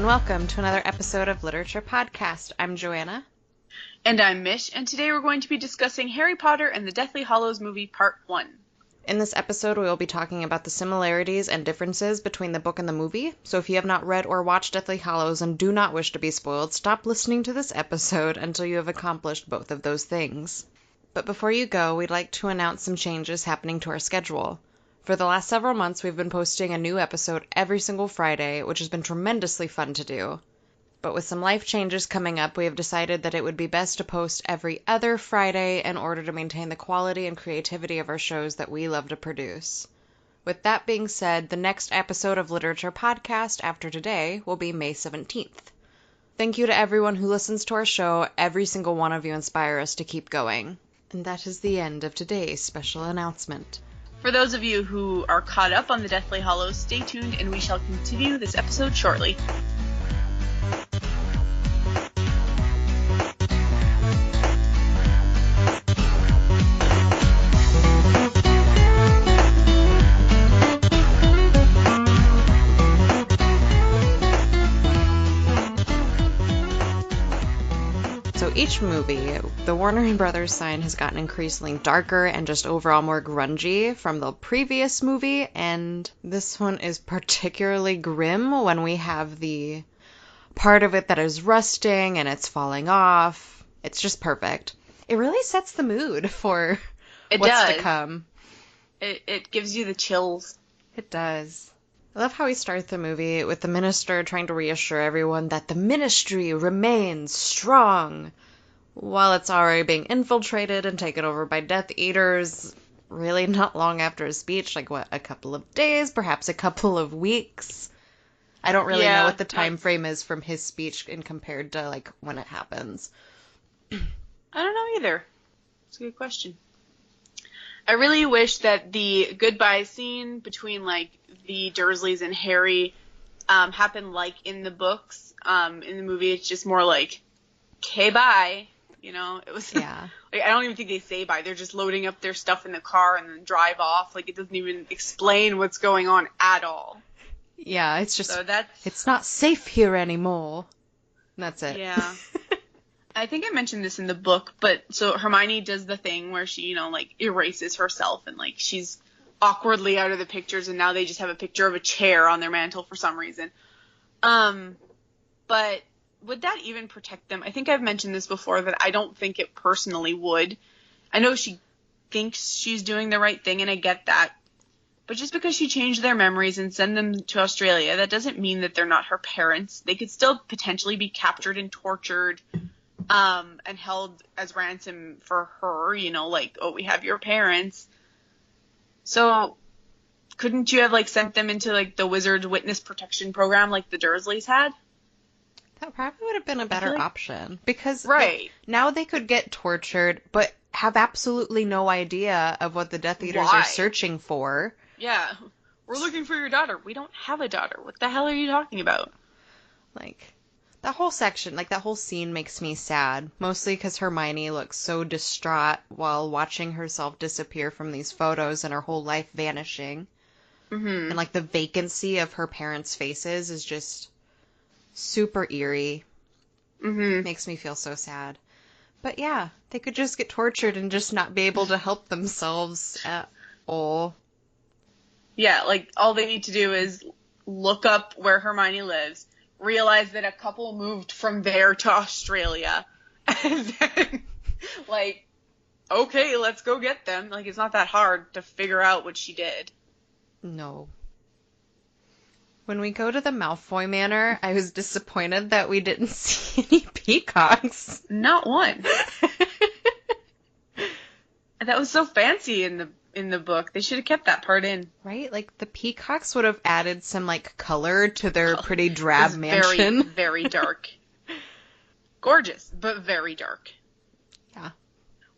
and welcome to another episode of Literature Podcast. I'm Joanna. And I'm Mich, and today we're going to be discussing Harry Potter and the Deathly Hallows movie Part 1. In this episode, we will be talking about the similarities and differences between the book and the movie, so if you have not read or watched Deathly Hallows and do not wish to be spoiled, stop listening to this episode until you have accomplished both of those things. But before you go, we'd like to announce some changes happening to our schedule. For the last several months, we've been posting a new episode every single Friday, which has been tremendously fun to do. But with some life changes coming up, we have decided that it would be best to post every other Friday in order to maintain the quality and creativity of our shows that we love to produce. With that being said, the next episode of Literature Podcast after today will be May 17th. Thank you to everyone who listens to our show. Every single one of you inspire us to keep going. And that is the end of today's special announcement. For those of you who are caught up on the Deathly Hallows, stay tuned and we shall continue this episode shortly. So each movie, the Warner Brothers sign has gotten increasingly darker and just overall more grungy from the previous movie, and this one is particularly grim when we have the part of it that is rusting and it's falling off. It's just perfect. It really sets the mood for what's to come. It gives you the chills. It does. I love how he starts the movie with the minister trying to reassure everyone that the ministry remains strong while it's already being infiltrated and taken over by Death Eaters really not long after his speech, like what, a couple of days, perhaps a couple of weeks. I don't really know what the time frame is from his speech in compared to like when it happens. I don't know either. It's a good question. I really wish that the goodbye scene between, like, the Dursleys and Harry happened like in the books. In the movie, it's just more like, okay, bye. You know, it was, yeah. Like, I don't even think they say bye. They're just loading up their stuff in the car and then drive off. Like, it doesn't even explain what's going on at all. Yeah, it's just, it's not safe here anymore. And that's it. Yeah. I think I mentioned this in the book, but so Hermione does the thing where she, like, erases herself and, like, she's awkwardly out of the pictures and now they just have a picture of a chair on their mantle for some reason. But would that even protect them? I think I've mentioned this before that I don't think it personally would. I know she thinks she's doing the right thing and I get that. But just because she changed their memories and send them to Australia, that doesn't mean that they're not her parents. They could still potentially be captured and tortured. And held as ransom for her, like, oh, we have your parents. So, couldn't you have, like, sent them into, like, the Wizard Witness Protection Program like the Dursleys had? That probably would have been a better option. Because now they could get tortured, but have absolutely no idea of what the Death Eaters are searching for. Yeah. We're looking for your daughter. We don't have a daughter. What the hell are you talking about? Like, that whole section, like, that whole scene makes me sad. Mostly because Hermione looks so distraught while watching herself disappear from these photos and her whole life vanishing. Mm-hmm. And, like, the vacancy of her parents' faces is just super eerie. Mm-hmm. Makes me feel so sad. But yeah, they could just get tortured and just not be able to help themselves at all. Yeah, like, all they need to do is look up where Hermione lives, realize that a couple moved from there to Australia, and then, like, okay, let's go get them. Like, it's not that hard to figure out what she did. No. When we go to the Malfoy Manor, I was disappointed that we didn't see any peacocks. Not one. That was so fancy in the book. They should have kept that part in. Right? Like, the peacocks would have added some, like, color to their pretty drab mansion. Very, very dark. Gorgeous, but very dark. Yeah.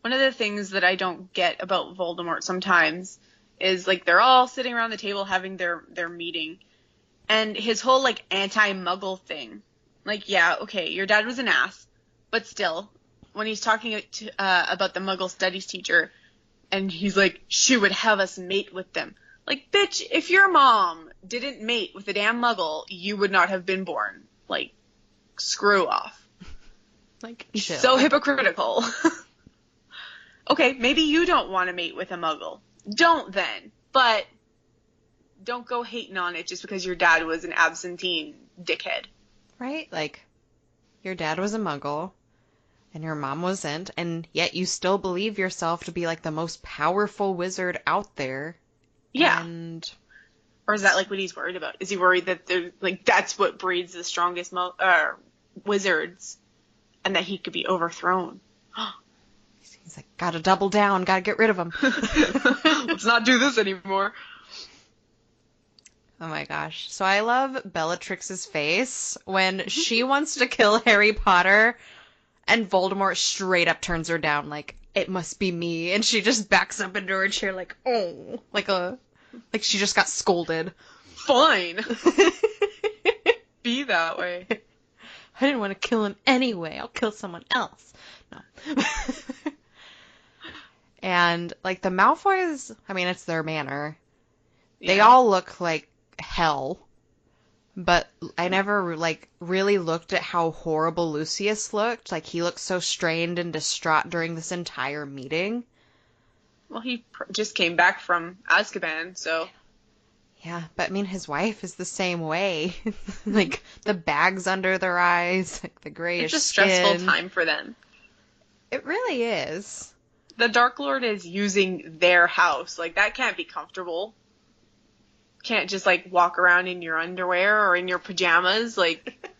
One of the things that I don't get about Voldemort sometimes is, like, they're all sitting around the table having their meeting. And his whole, like, anti-Muggle thing. Like, yeah, okay, your dad was an ass. But still, when he's talking about the Muggle studies teacher, and he's like, she would have us mate with them. Like, bitch, if your mom didn't mate with a damn Muggle, you would not have been born. Like, screw off. Like, He's chill. so hypocritical. Okay, maybe you don't want to mate with a muggle. Don't then. But don't go hating on it just because your dad was an absentee dickhead. Right? Like, your dad was a muggle, and your mom wasn't, and yet you still believe yourself to be, like, the most powerful wizard out there. Yeah. And... Or is that, like, what he's worried about? Is he worried that, like, that's what breeds the strongest wizards, and that he could be overthrown? He's like, gotta double down, gotta get rid of him. Let's not do this anymore. Oh my gosh. So I love Bellatrix's face when she wants to kill Harry Potter and Voldemort straight up turns her down like, it must be me. And she just backs up into her chair like, oh, like she just got scolded. Fine. Be that way. I didn't want to kill him anyway. I'll kill someone else. No. And, like, the Malfoys, I mean, it's their manner. They all look like hell. But I never, like, really looked at how horrible Lucius looked. Like, he looked so strained and distraught during this entire meeting. Well, he just came back from Azkaban, so... Yeah, but, I mean, his wife is the same way. Like, the bags under their eyes, like, the grayish skin. It's a stressful time for them. It really is. The Dark Lord is using their house. Like, that can't be comfortable. Can't just, like, walk around in your underwear or in your pajamas. Like,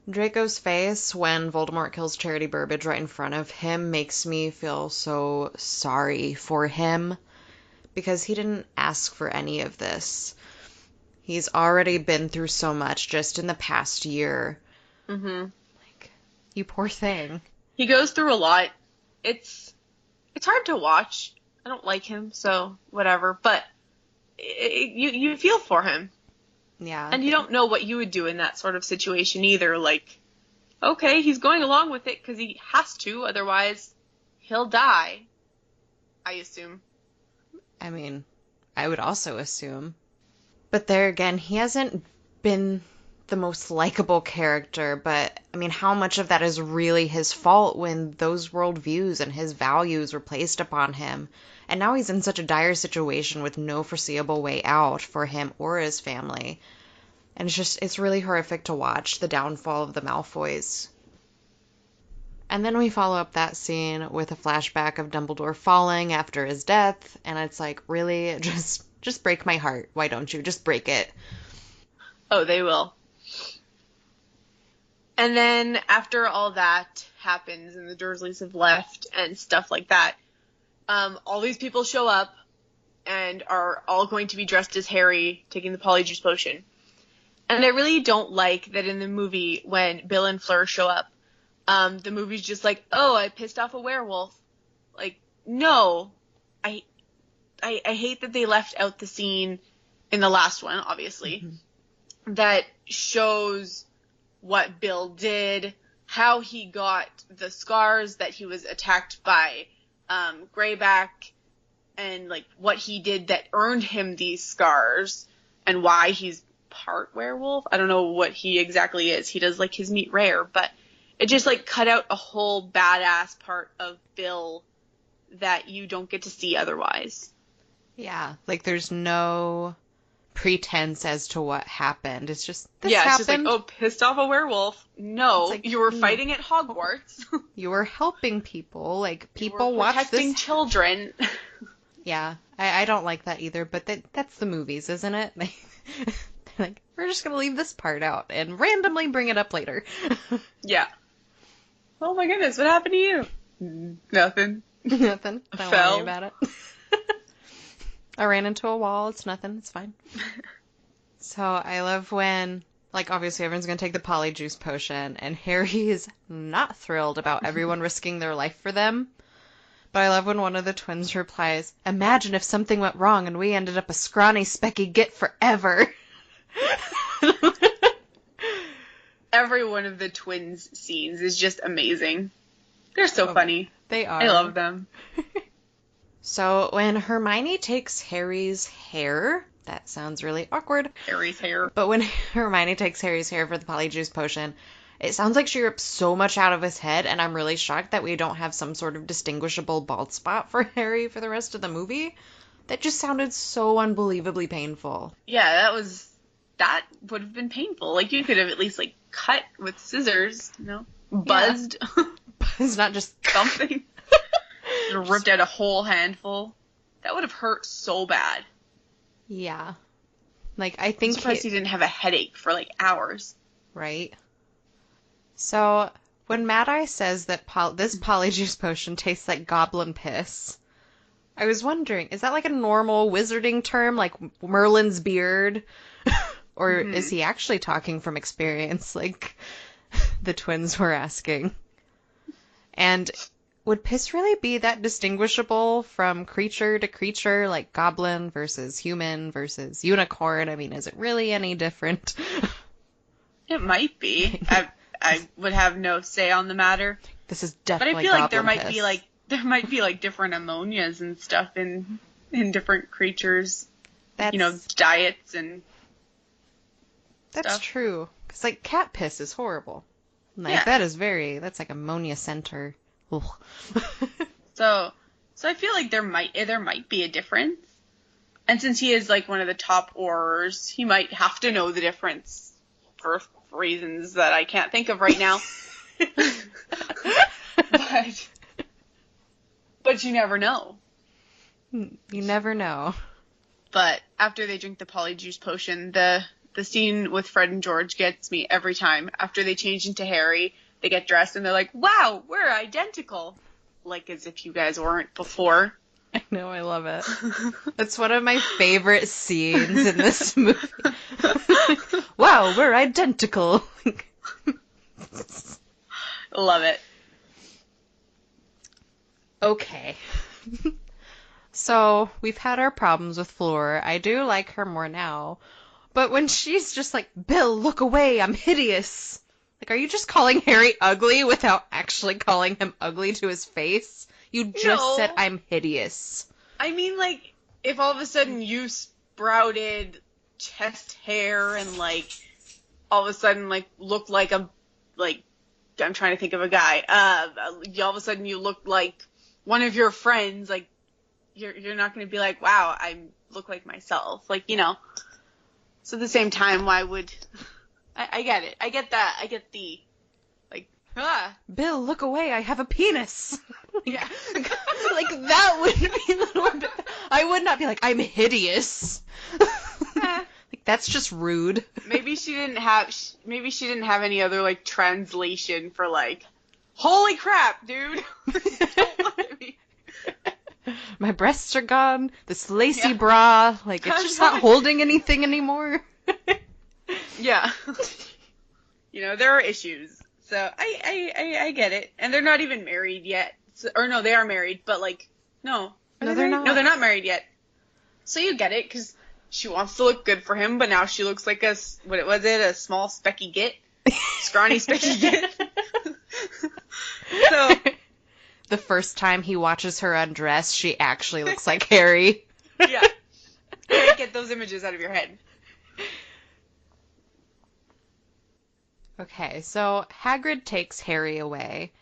Draco's face when Voldemort kills Charity Burbage right in front of him makes me feel so sorry for him. Because he didn't ask for any of this. He's already been through so much just in the past year. mm-hmm. Like, you poor thing. He goes through a lot. It's hard to watch. I don't like him, so whatever. But you feel for him. Yeah. And you don't know what you would do in that sort of situation either. Like, okay, he's going along with it because he has to, otherwise he'll die, I assume. I mean, I would also assume. But there again, he hasn't been the most likable character, but, I mean, how much of that is really his fault when those worldviews and his values were placed upon him? And now he's in such a dire situation with no foreseeable way out for him or his family. And it's really horrific to watch, the downfall of the Malfoys. And then we follow up that scene with a flashback of Dumbledore falling after his death, and it's like, really? Just break my heart. Why don't you? Just break it. Oh, they will. And then after all that happens and the Dursleys have left and stuff like that, all these people show up and are all going to be dressed as Harry taking the Polyjuice Potion. And I really don't like that in the movie when Bill and Fleur show up, the movie's just like, oh, I pissed off a werewolf. Like, no. I hate that they left out the scene in the last one, obviously, that shows what Bill did, how he got the scars, that he was attacked by Greyback, and like what he did that earned him these scars, and why he's part werewolf. I don't know what he exactly is. He does like his meat rare, but it just like cut out a whole badass part of Bill that you don't get to see otherwise. Yeah, like there's no pretense as to what happened. It's just, this yeah, happened. It's just like, oh, pissed off a werewolf. No, like, you were fighting at Hogwarts. You were helping people. Like, people you were watch protecting this. children. Yeah, I don't like that either, but that's the movies, isn't it? Like, we're just going to leave this part out and randomly bring it up later. Yeah. Oh my goodness, what happened to you? Nothing. Nothing. Don't fell. worry about it. I ran into a wall. It's nothing. It's fine. So I love when, like, obviously everyone's going to take the Polyjuice Potion, and Harry is not thrilled about everyone risking their life for them. But I love when one of the twins replies, imagine if something went wrong and we ended up a scrawny, specky git forever. Every one of the twins' scenes is just amazing. They're so funny. They are. I love them. So when Hermione takes Harry's hair That sounds really awkward. Harry's hair. But when Hermione takes Harry's hair for the Polyjuice Potion, it sounds like she rips so much out of his head, and I'm really shocked that we don't have some sort of distinguishable bald spot for Harry for the rest of the movie. That just sounded so unbelievably painful. Yeah, that would have been painful. Like, you could have at least, like, cut with scissors, buzzed. Yeah. It's not just something. Ripped out a whole handful. That would have hurt so bad. Yeah. Like, I think I'm surprised he didn't have a headache for, like, hours. Right. So, when Mad Eye says that this Polyjuice Potion tastes like goblin piss, I was wondering, is that like a normal wizarding term, like Merlin's beard? Or is he actually talking from experience, like the twins were asking? And would piss really be that distinguishable from creature to creature, like goblin versus human versus unicorn? I mean, is it really any different? It might be. I would have no say on the matter. This is definitely But I feel like there might be different ammonias and stuff in different creatures. That's, diets and That's stuff. True. Because, like, cat piss is horrible. Like, Yeah. that's like ammonia center. So I feel like there might be a difference. And since he is, like, one of the top Aurors, he might have to know the difference for reasons that I can't think of right now. But you never know. You never know. But after they drink the Polyjuice Potion, the scene with Fred and George gets me every time. After they change into Harry, they get dressed and they're like, wow, we're identical. Like as if you guys weren't before. I know, I love it. It's one of my favorite scenes in this movie. Wow, we're identical. Love it. Okay. So, we've had our problems with Fleur. I do like her more now. But when she's just like, Bill, look away, I'm hideous. Like, are you just calling Harry ugly without actually calling him ugly to his face? You just said I'm hideous. I mean, like, if all of a sudden you sprouted chest hair and, like, all of a sudden, like, looked like I'm trying to think of a guy. All of a sudden you look like one of your friends, like, you're not going to be like, wow, I look like myself. Like, So at the same time, why would... I get it. I get that. I get the, like, Bill, look away, I have a penis. Yeah. Like that would be a little bit... I would not be like, I'm hideous. Like, that's just rude. Maybe she didn't have any other, like, translation for, like, holy crap, dude. Don't look at me. My breasts are gone. This lacy bra, like, it's just not holding anything anymore. Yeah. There are issues. So I get it. And they're not even married yet. Or no, they are married, but like, no. No, they're not. No, they're not married yet. So you get it, because she wants to look good for him, but now she looks like a small specky git? Scrawny specky git? So... The first time he watches her undress, she actually looks like Harry. Yeah. Can't get those images out of your head. Okay, so Hagrid takes Harry away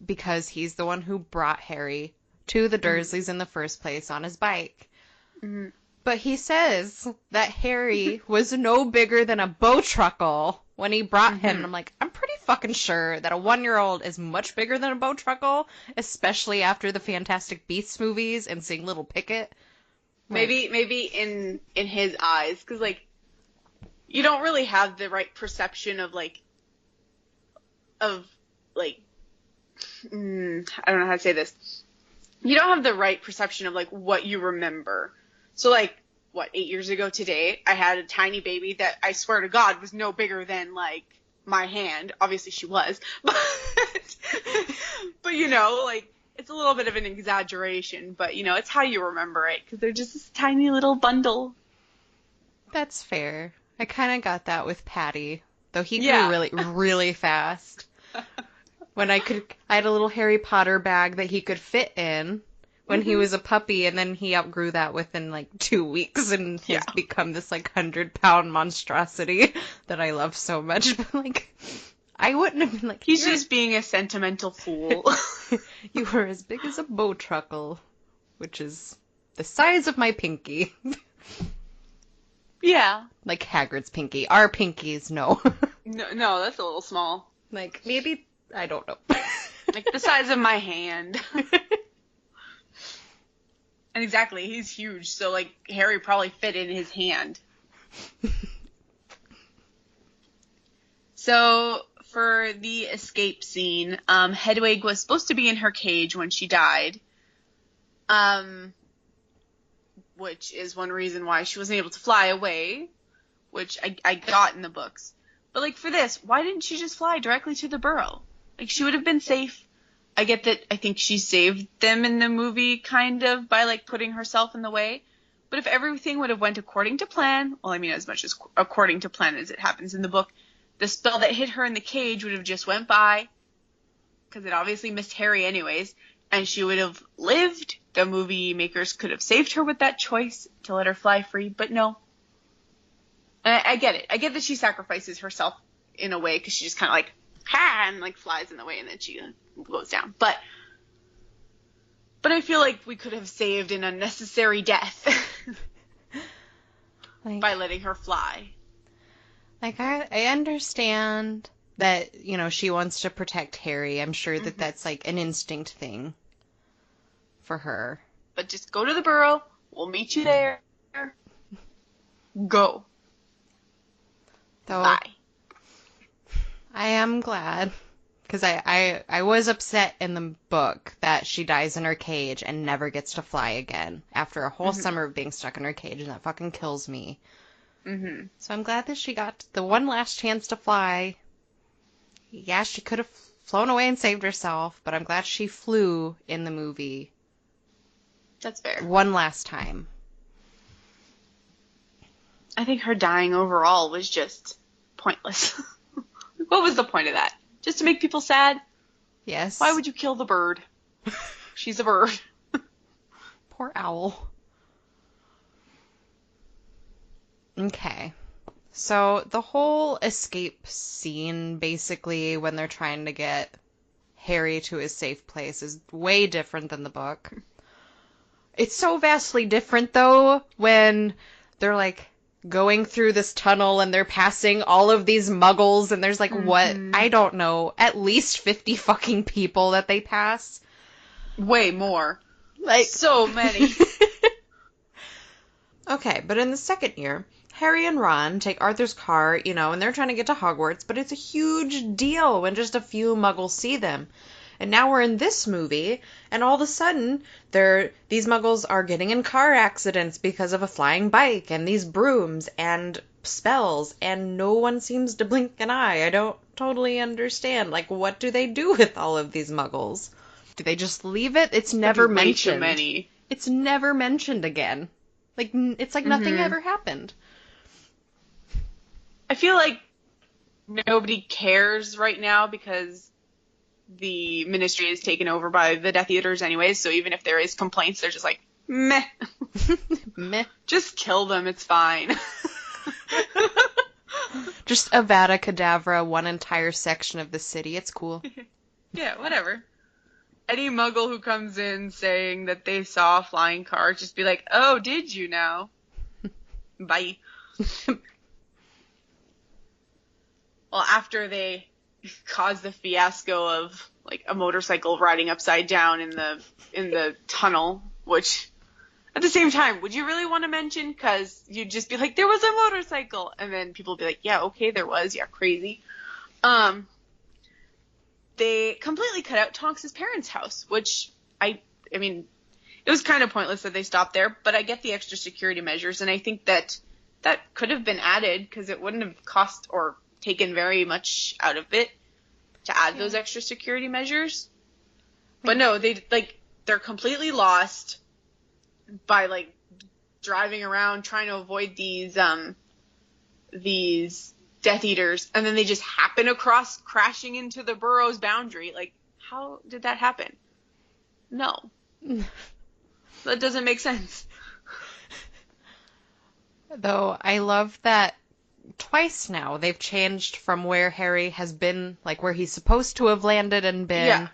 because he's the one who brought Harry to the Dursleys in the first place on his bike. Mm-hmm. But he says that Harry was no bigger than a bowtruckle when he brought him. And I'm like, I'm pretty fucking sure that a 1-year-old is much bigger than a bowtruckle, especially after the Fantastic Beasts movies and seeing Little Pickett. Like, maybe in his eyes, because, like, you don't really have the right perception of I don't know how to say this. You don't have the right perception of, like, what you remember. So, like, 8 years ago today, I had a tiny baby that I swear to God was no bigger than, like, my hand. Obviously she was. But like, it's a little bit of an exaggeration. But, it's how you remember it. Because they're just this tiny little bundle. That's fair. I kind of got that with Patty. Though he grew really, really fast. When I had a little Harry Potter bag that he could fit in. when he was a puppy, and then he outgrew that within like 2 weeks and has become this like 100-pound monstrosity that I love so much. But like, I wouldn't have been like, he's just being a sentimental fool. You were as big as a bow truckle, which is the size of my pinky. Yeah. Like Hagrid's pinky. Our pinkies, no. No, that's a little small. Like, maybe, I don't know. Like the size of my hand. And exactly, he's huge, so like Harry probably fit in his hand. So for the escape scene, Hedwig was supposed to be in her cage when she died. Which is one reason why she wasn't able to fly away, which I got in the books. But like for this, why didn't she just fly directly to the burrow? Like she would have been safe. I get that I think she saved them in the movie kind of by like putting herself in the way. But if everything would have went according to plan, well, I mean as much as according to plan as it happens in the book, the spell that hit her in the cage would have just went by, because it obviously missed Harry anyways, and she would have lived. The movie makers could have saved her with that choice to let her fly free, but no. And I get it. I get that she sacrifices herself in a way because she just kind of like, ha, and like flies in the way and then she goes down. But I feel like we could have saved an unnecessary death by letting her fly. Like, I understand that, you know, she wants to protect Harry. I'm sure that that's like an instinct thing for her. But just go to the burrow. We'll meet you there. Go. Though, bye. I am glad, because I was upset in the book that she dies in her cage and never gets to fly again after a whole summer of being stuck in her cage, and that fucking kills me. So I'm glad that she got the one last chance to fly. Yeah, she could have flown away and saved herself, but I'm glad she flew in the movie. That's fair. One last time. I think her dying overall was just pointless. What was the point of that? Just to make people sad? Yes. Why would you kill the bird? She's a bird. Poor owl. Okay. So the whole escape scene, basically, when they're trying to get Harry to his safe place, is way different than the book. It's so vastly different, though, when they're, like, going through this tunnel and they're passing all of these muggles and there's, like, what? I don't know. At least 50 fucking people that they pass. Way more. Like, so many. Okay, but in the second year, Harry and Ron take Arthur's car, you know, and they're trying to get to Hogwarts, but it's a huge deal when just a few muggles see them. And now we're in this movie, and all of a sudden, these muggles are getting in car accidents because of a flying bike, and these brooms, and spells, and no one seems to blink an eye. I don't totally understand. Like, what do they do with all of these muggles? Do they just leave it? It's never mentioned. Way too many. It's never mentioned again. Like, it's like nothing ever happened. I feel like nobody cares right now because the ministry is taken over by the Death Eaters anyways, so even if there is complaints, they're just like, meh. Meh. Just kill them, it's fine. Just Avada Kedavra, one entire section of the city, it's cool. Yeah, whatever. Any muggle who comes in saying that they saw a flying car, just be like, oh, did you now? Bye. Well, after they cause the fiasco of like a motorcycle riding upside down in the tunnel, which at the same time, would you really want to mention? Because you'd just be like, there was a motorcycle, and then people would be like, yeah, okay, there was, yeah, crazy. They completely cut out Tonks' parents' house, which I mean, it was kind of pointless that they stopped there, but I get the extra security measures, and I think that could have been added because it wouldn't have cost or taken very much out of it to add those extra security measures. But no, they're completely lost by like driving around trying to avoid these Death Eaters, and then they just happen across crashing into the burrow's boundary. Like, how did that happen? No. That doesn't make sense. Though I love that twice now they've changed from where Harry has been, like where he's supposed to have landed and been, Yeah.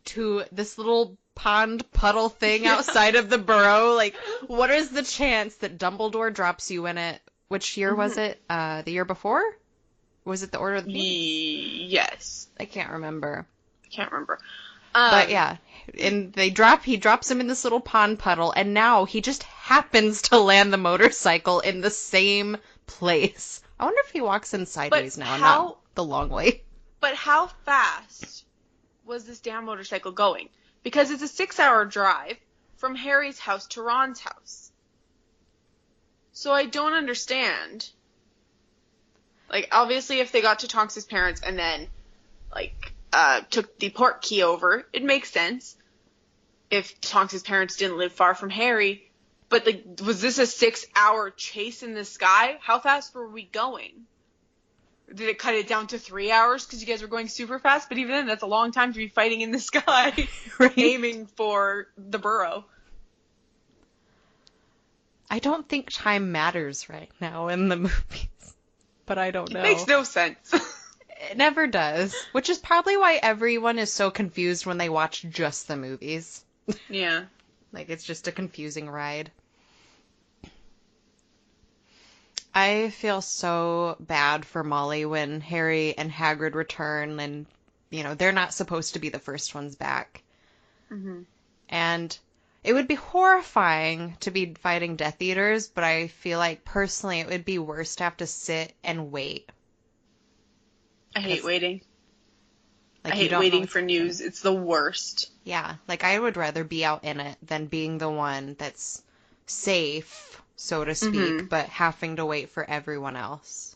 to this little pond puddle thing outside of the burrow. Like, what is the chance that Dumbledore drops you in it? Which year was it? The year before? Was it the Order of the Phoenix? Yes. I can't remember. But yeah, and he drops him in this little pond puddle, and now he just happens to land the motorcycle in the same place. I wonder if he walks in sideways now and not the long way. But how fast was this damn motorcycle going? Because it's a 6-hour drive from Harry's house to Ron's house. So I don't understand. Like, obviously, if they got to Tonks's parents and then, like, took the port key over, it makes sense. If Tonks's parents didn't live far from Harry. But, like, was this a 6-hour chase in the sky? How fast were we going? Did it cut it down to 3 hours because you guys were going super fast? But even then, that's a long time to be fighting in the sky, right? Aiming for the burrow. I don't think time matters right now in the movies, but I don't know. It makes no sense. It never does, which is probably why everyone is so confused when they watch just the movies. Yeah. Like, it's just a confusing ride. I feel so bad for Molly when Harry and Hagrid return and, you know, they're not supposed to be the first ones back. Mm-hmm. And it would be horrifying to be fighting Death Eaters, but I feel like personally it would be worse to have to sit and wait. I hate waiting. Like, I hate waiting for news. It's the worst. Yeah, like I would rather be out in it than being the one that's safe, so to speak, but having to wait for everyone else.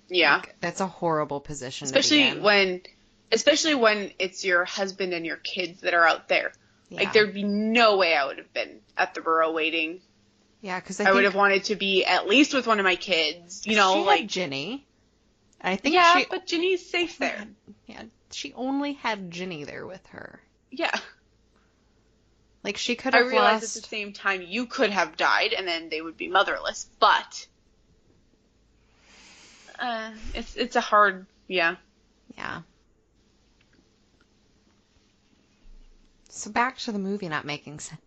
Yeah. Like, that's a horrible position especially to be in. Especially when it's your husband and your kids that are out there. Yeah. Like, there'd be no way I would have been at the burrow waiting. Yeah, because I would have wanted to be at least with one of my kids. You know, she like had Ginny. I think but Ginny's safe there. Yeah, she only had Ginny there with her. Yeah. Like, she could I have realize lost... at the same time you could have died and then they would be motherless, but it's a hard, yeah. Yeah. So back to the movie not making sense.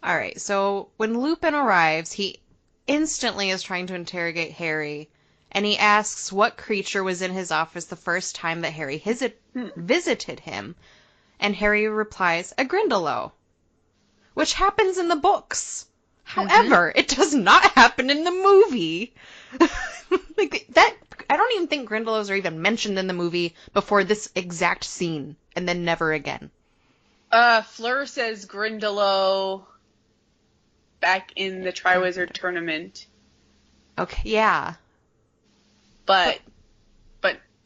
All right, so when Lupin arrives, he instantly is trying to interrogate Harry, and he asks what creature was in his office the first time that Harry visited him, and Harry replies, a Grindylow, which happens in the books. However, it does not happen in the movie. Like, that, I don't even think Grindylows are even mentioned in the movie before this exact scene, and then never again. Fleur says Grindylow back in the Triwizard Tournament. Okay, yeah. But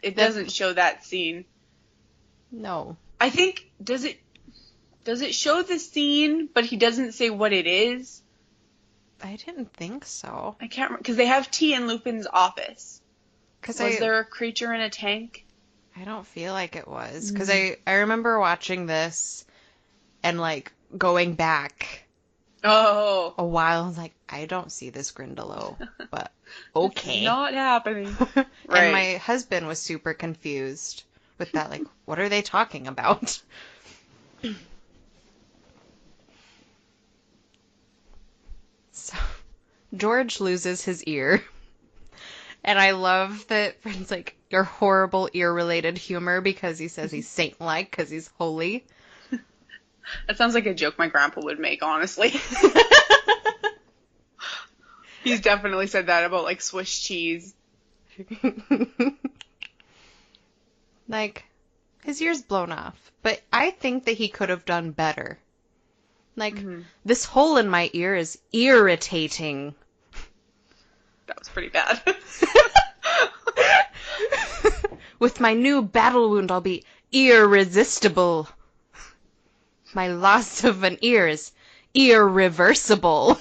it doesn't show that scene. No. I think, does it show the scene, but he doesn't say what it is? I didn't think so. I can't remember, because they have tea in Lupin's office. Was there a creature in a tank? I don't feel like it was, because I remember watching this and, like, going back a while. I was like, I don't see this Grindylow, but okay. It's not happening. Right. Right. And my husband was super confused with that, like, what are they talking about? So, George loses his ear. And I love that Friend's like, your horrible ear-related humor, because he says he's saint-like, because he's holy. That sounds like a joke my grandpa would make, honestly. He's definitely said that about, like, Swiss cheese. Like, his ear's blown off. But I think that he could have done better. Like, this hole in my ear is irritating. That was pretty bad. With my new battle wound, I'll be irresistible. My loss of an ear is irreversible.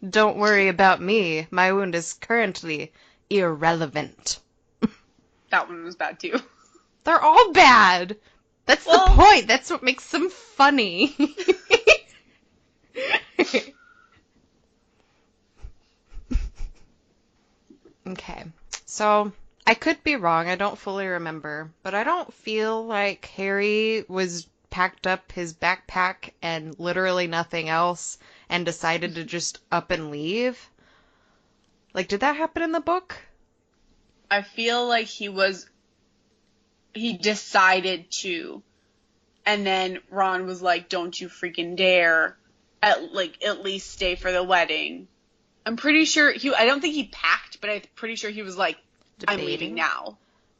Don't worry about me. My wound is currently irrelevant. That one was bad, too. They're all bad. That's Well, the point. That's what makes them funny. Okay. So, I could be wrong. I don't fully remember. But I don't feel like Harry was packed up his backpack and literally nothing else and decided to just up and leave. Like, did that happen in the book? I feel like he decided to, and then Ron was like, "Don't you freaking dare! At least stay for the wedding." I'm pretty sure I don't think he packed, but I'm pretty sure he was like, "I'm leaving now."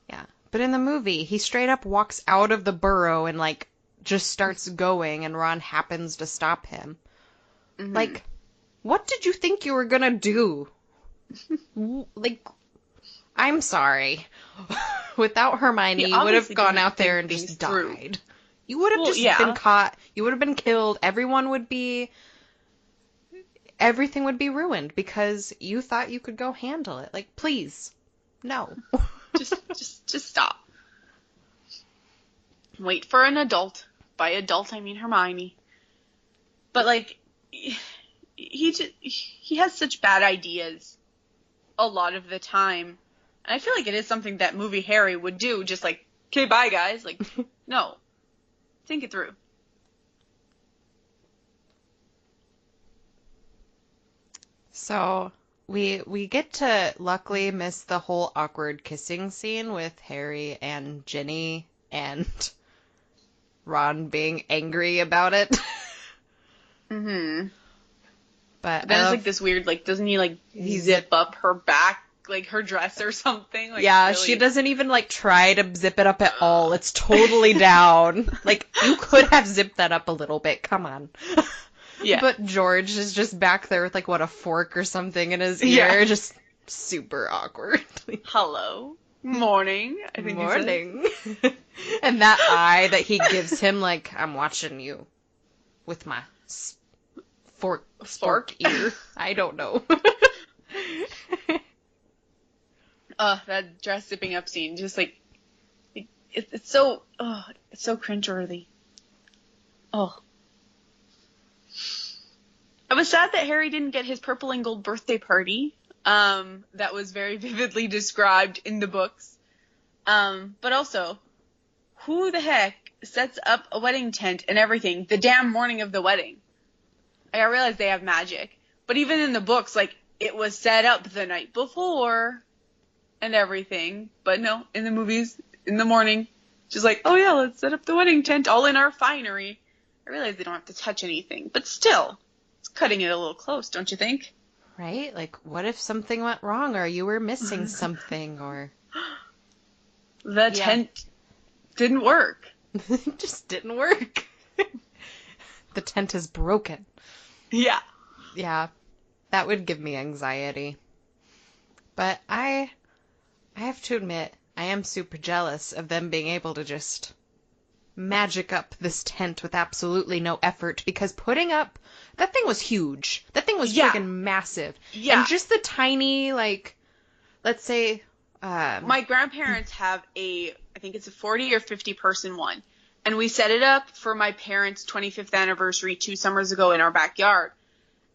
Yeah. But in the movie, he straight up walks out of the burrow and, like, just starts going, and Ron happens to stop him. Mm-hmm. Like, what did you think you were gonna do? Like, I'm sorry. Without Hermione, you would have gone out there and just died. You would have been caught. You would have been killed. Everything would be ruined because you thought you could go handle it. Like, please. No. just stop. Wait for an adult. By adult, I mean Hermione. But, like, he has such bad ideas a lot of the time. And I feel like it is something that movie Harry would do, just like, okay, bye, guys. Like, no. Think it through. So, we get to luckily miss the whole awkward kissing scene with Harry and Ginny and Ron being angry about it. Mm-hmm. But then it's like this weird, like, doesn't he, like, zip up her back, like, her dress or something? Like, yeah, really? She doesn't even, like, try to zip it up at all. It's totally down. Like, you could have zipped that up a little bit. Come on. Yeah. But George is just back there with, like, what, a fork or something in his ear. Yeah. Just super awkward. Hello. Morning. I think Morning. And that eye that he gives him, like, I'm watching you with my fork ear. I don't know. That dress zipping up scene, just like, it's so cringeworthy. Oh. I was sad that Harry didn't get his purple and gold birthday party. That was very vividly described in the books. But also, who the heck sets up a wedding tent and everything the damn morning of the wedding? I realize they have magic, but even in the books, like, it was set up the night before and everything. But no, in the movies, in the morning, just like, oh yeah, let's set up the wedding tent all in our finery. I realize they don't have to touch anything, but still, it's cutting it a little close, don't you think? Right? Like, what if something went wrong or you were missing something or... The tent didn't work. It just didn't work. The tent is broken. Yeah. Yeah. That would give me anxiety. But I have to admit, I am super jealous of them being able to just magic up this tent with absolutely no effort, because putting up, that thing was huge. That thing was freaking massive. Yeah. And just the tiny, like, let's say... my grandparents have I think it's a 40 or 50 person one. And we set it up for my parents' 25th anniversary 2 summers ago in our backyard.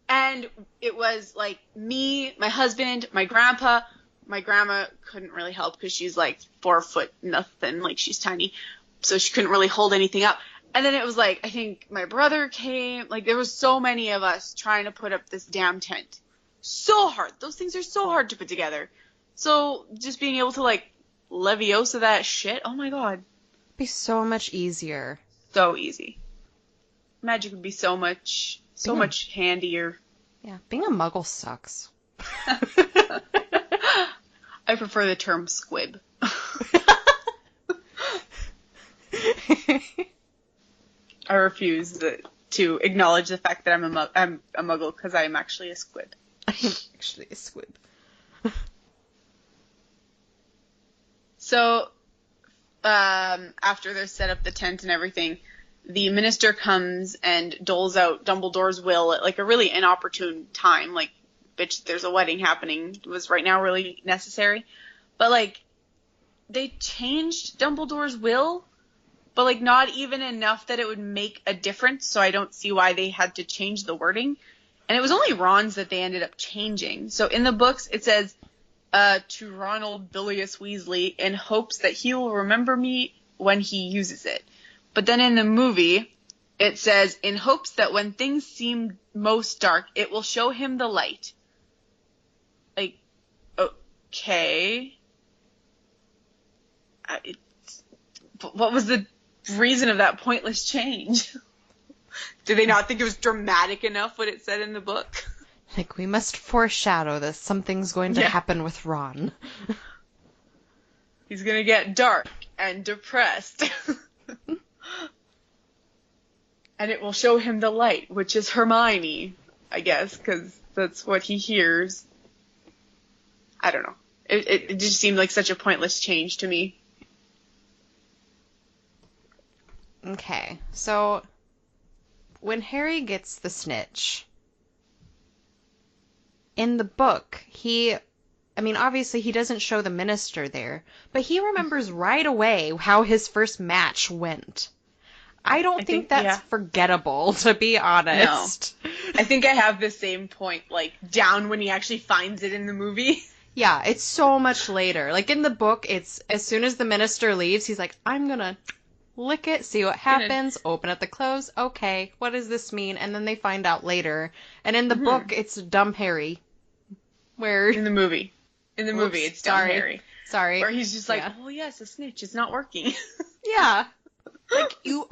And it was like me, my husband, my grandpa. My grandma couldn't really help because she's like 4 foot nothing, like she's tiny. So she couldn't really hold anything up. And then it was like, I think my brother came. Like, there was so many of us trying to put up this damn tent. So hard. Those things are so hard to put together. So just being able to, like, Leviosa that shit, oh my god. It'd be so much easier. So easy. Magic would be so much handier. Yeah, being a muggle sucks. I prefer the term squib. I refuse to acknowledge the fact that I'm a muggle because I am actually a squib. I am actually a squib. So, after they're set up the tent and everything, the minister comes and doles out Dumbledore's will at, like, a really inopportune time. Like, bitch, there's a wedding happening. It was right now really necessary. But, like, they changed Dumbledore's will but like not even enough that it would make a difference, so I don't see why they had to change the wording. And it was only Ron's that they ended up changing. So in the books, it says, to Ronald Bilious Weasley, in hopes that he will remember me when he uses it. But then in the movie, it says, in hopes that when things seem most dark, it will show him the light. Like, okay. What was the reason of that pointless change? Did they not think it was dramatic enough what it said in the book? Like, we must foreshadow that something's going to happen with Ron. He's going to get dark and depressed. And it will show him the light, which is Hermione, I guess, because that's what he hears. I don't know. It just seemed like such a pointless change to me. Okay, so when Harry gets the snitch, in the book, obviously he doesn't show the minister there, but he remembers right away how his first match went. I don't think that's forgettable, to be honest. No. I think I have the same point, like, down when he actually finds it in the movie. Yeah, it's so much later. Like, in the book, it's as soon as the minister leaves, he's like, I'm gonna lick it, see what happens, open at the close, okay, what does this mean? And then they find out later. And in the book, it's dumb Harry. Where... In the movie, it's dumb Harry. Sorry. Where he's just like, oh yes, a snitch, it's not working. Yeah. Like, you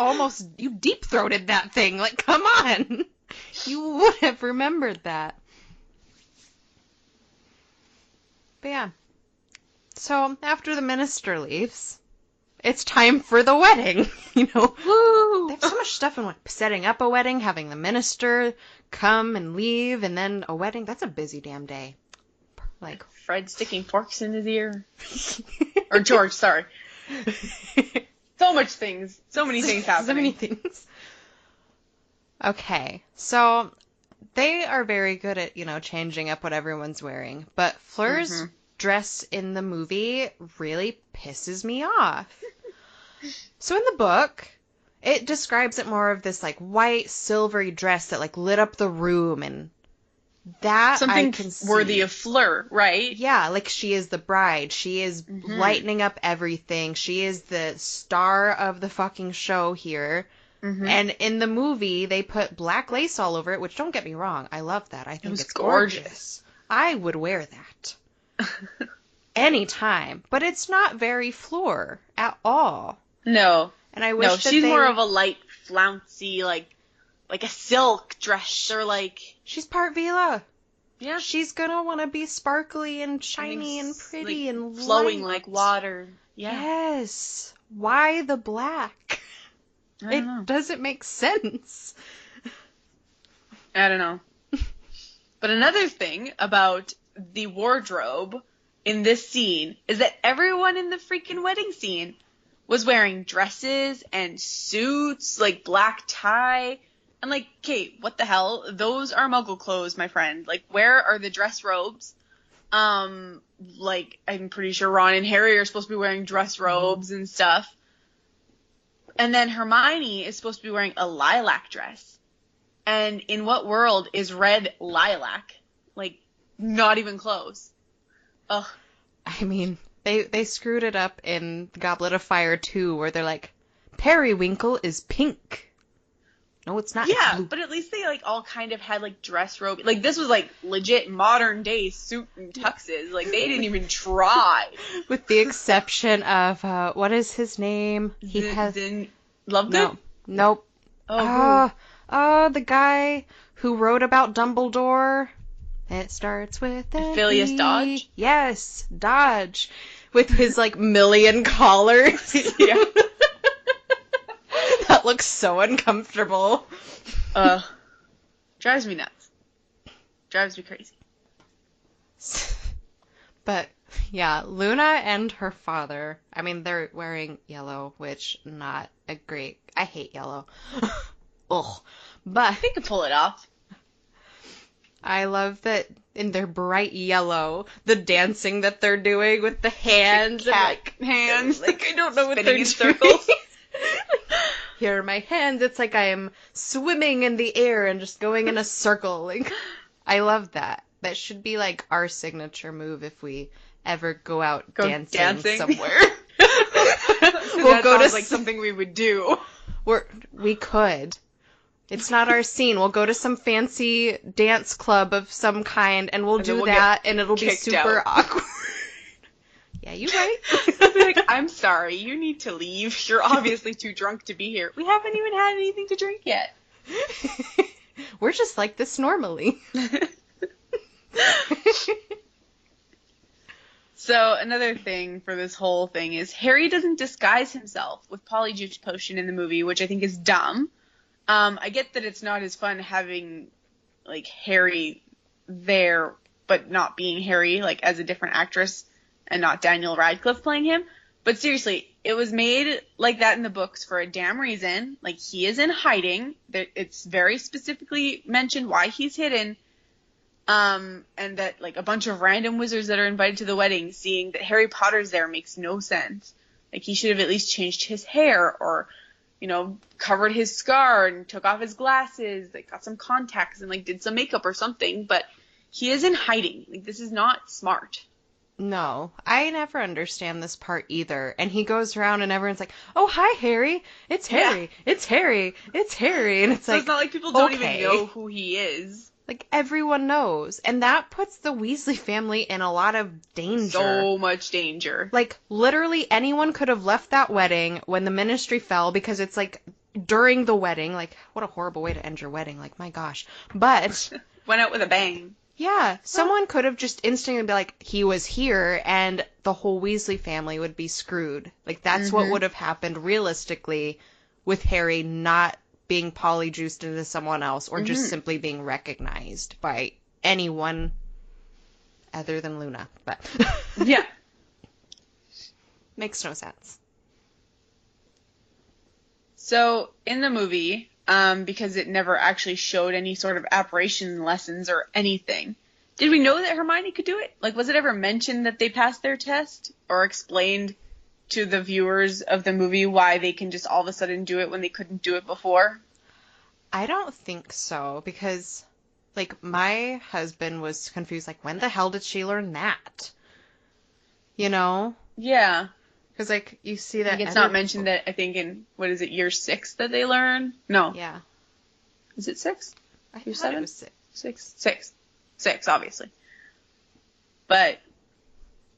deep-throated that thing. Like, come on. You would have remembered that. But yeah. So, after the minister leaves, it's time for the wedding. You know, Woo! They have so much stuff in setting up a wedding, having the minister come and leave, and then a wedding. That's a busy damn day. Like Fred sticking forks in his ear. Or George, sorry. So many things happening. So many things. Okay, so they are very good at, changing up what everyone's wearing. But Fleur's dress in the movie really pisses me off. So in the book, it describes it more of this, like, white, silvery dress that, like, lit up the room, and that something I can see. Worthy of Fleur, right? Yeah, like, she is the bride. She is lightening up everything. She is the star of the fucking show here. And in the movie, they put black lace all over it, which, don't get me wrong, I love that. I think it's gorgeous. I would wear that. Anytime. But it's not very Fleur at all. No. And I wish she's more of a light, flouncy, like a silk dress, or like... She's part Vila. Yeah. She's gonna want to be sparkly and shiny and pretty, like, and flowing light. Like water. Yeah. Yes. Why the black? It doesn't make sense. I don't know. But another thing about the wardrobe in this scene is that everyone in the freaking wedding scene was wearing dresses and suits, like black tie. And like, Kate, what the hell? Those are Muggle clothes, my friend. Like, where are the dress robes? Like, I'm pretty sure Ron and Harry are supposed to be wearing dress robes and stuff. And then Hermione is supposed to be wearing a lilac dress. And in what world is red lilac? Like, not even close. Ugh. I mean, they screwed it up in Goblet of Fire 2, where they're like, periwinkle is pink. No, it's not. Yeah, it's blue. But at least they, like, all kind of had, like, dress robe. Like, this was, like, legit modern day suit and tuxes. Like, they didn't even try. With the exception of, what is his name? Lovegood? No. Nope. Oh, the guy who wrote about Dumbledore. It starts with Xenophilius Dodge? Yes, Dodge. With his, like, million collars. Yeah. That looks so uncomfortable. Drives me nuts. Drives me crazy. But, yeah, Luna and her father, I mean, they're wearing yellow, which not a great... I hate yellow. Ugh. But... They could pull it off. I love that in their bright yellow, the dancing that they're doing with the hands. The cat hands. Like, I don't know what they're spinning doing. in circles. Like, here in my hands. It's like I am swimming in the air and just going in a circle. Like, I love that. That should be like our signature move if we ever go out dancing somewhere. We'll go to like something we would do. We could. It's not our scene. We'll go to some fancy dance club of some kind, and we'll do that, and it'll be super awkward. Yeah, you're right. I'll be like, I'm sorry, you need to leave. You're obviously too drunk to be here. We haven't even had anything to drink yet. We're just like this normally. So another thing for this whole thing is Harry doesn't disguise himself with Polyjuice Potion in the movie, which I think is dumb. I get that it's not as fun having like Harry there, but not being Harry, like as a different actress and not Daniel Radcliffe playing him. But seriously, it was made like that in the books for a damn reason. Like, he is in hiding. It's very specifically mentioned why he's hidden. And that, like, a bunch of random wizards that are invited to the wedding, seeing that Harry Potter's there makes no sense. Like, he should have at least changed his hair or, you know, covered his scar and took off his glasses, like, got some contacts and, like, did some makeup or something. But he is in hiding. Like, this is not smart. No, I never understand this part either. And he goes around and everyone's like, oh, hi, Harry. It's Harry. Yeah. It's Harry. It's Harry. And it's so like, it's not like people don't even know who he is. Like, everyone knows. And that puts the Weasley family in a lot of danger. So much danger. Like, literally anyone could have left that wedding when the ministry fell, because it's like during the wedding. Like, what a horrible way to end your wedding. Like, my gosh. But went out with a bang. Yeah, someone could have just instantly be like, he was here, and the whole Weasley family would be screwed. Like, that's what would have happened realistically with Harry not being polyjuiced into someone else, or just simply being recognized by anyone other than Luna. But yeah. Makes no sense. So, in the movie, because it never actually showed any sort of apparition lessons or anything, did we know that Hermione could do it? Like, was it ever mentioned that they passed their test? Or explained to the viewers of the movie why they can just all of a sudden do it when they couldn't do it before? I don't think so, because, like, my husband was confused, like, when the hell did she learn that? You know? Yeah. Because, like, you see that... Like, it's not mentioned that, I think, in, what is it, year 6 that they learn? No. Yeah. Is it 6? I year thought 7? It was 6. 6, obviously. But,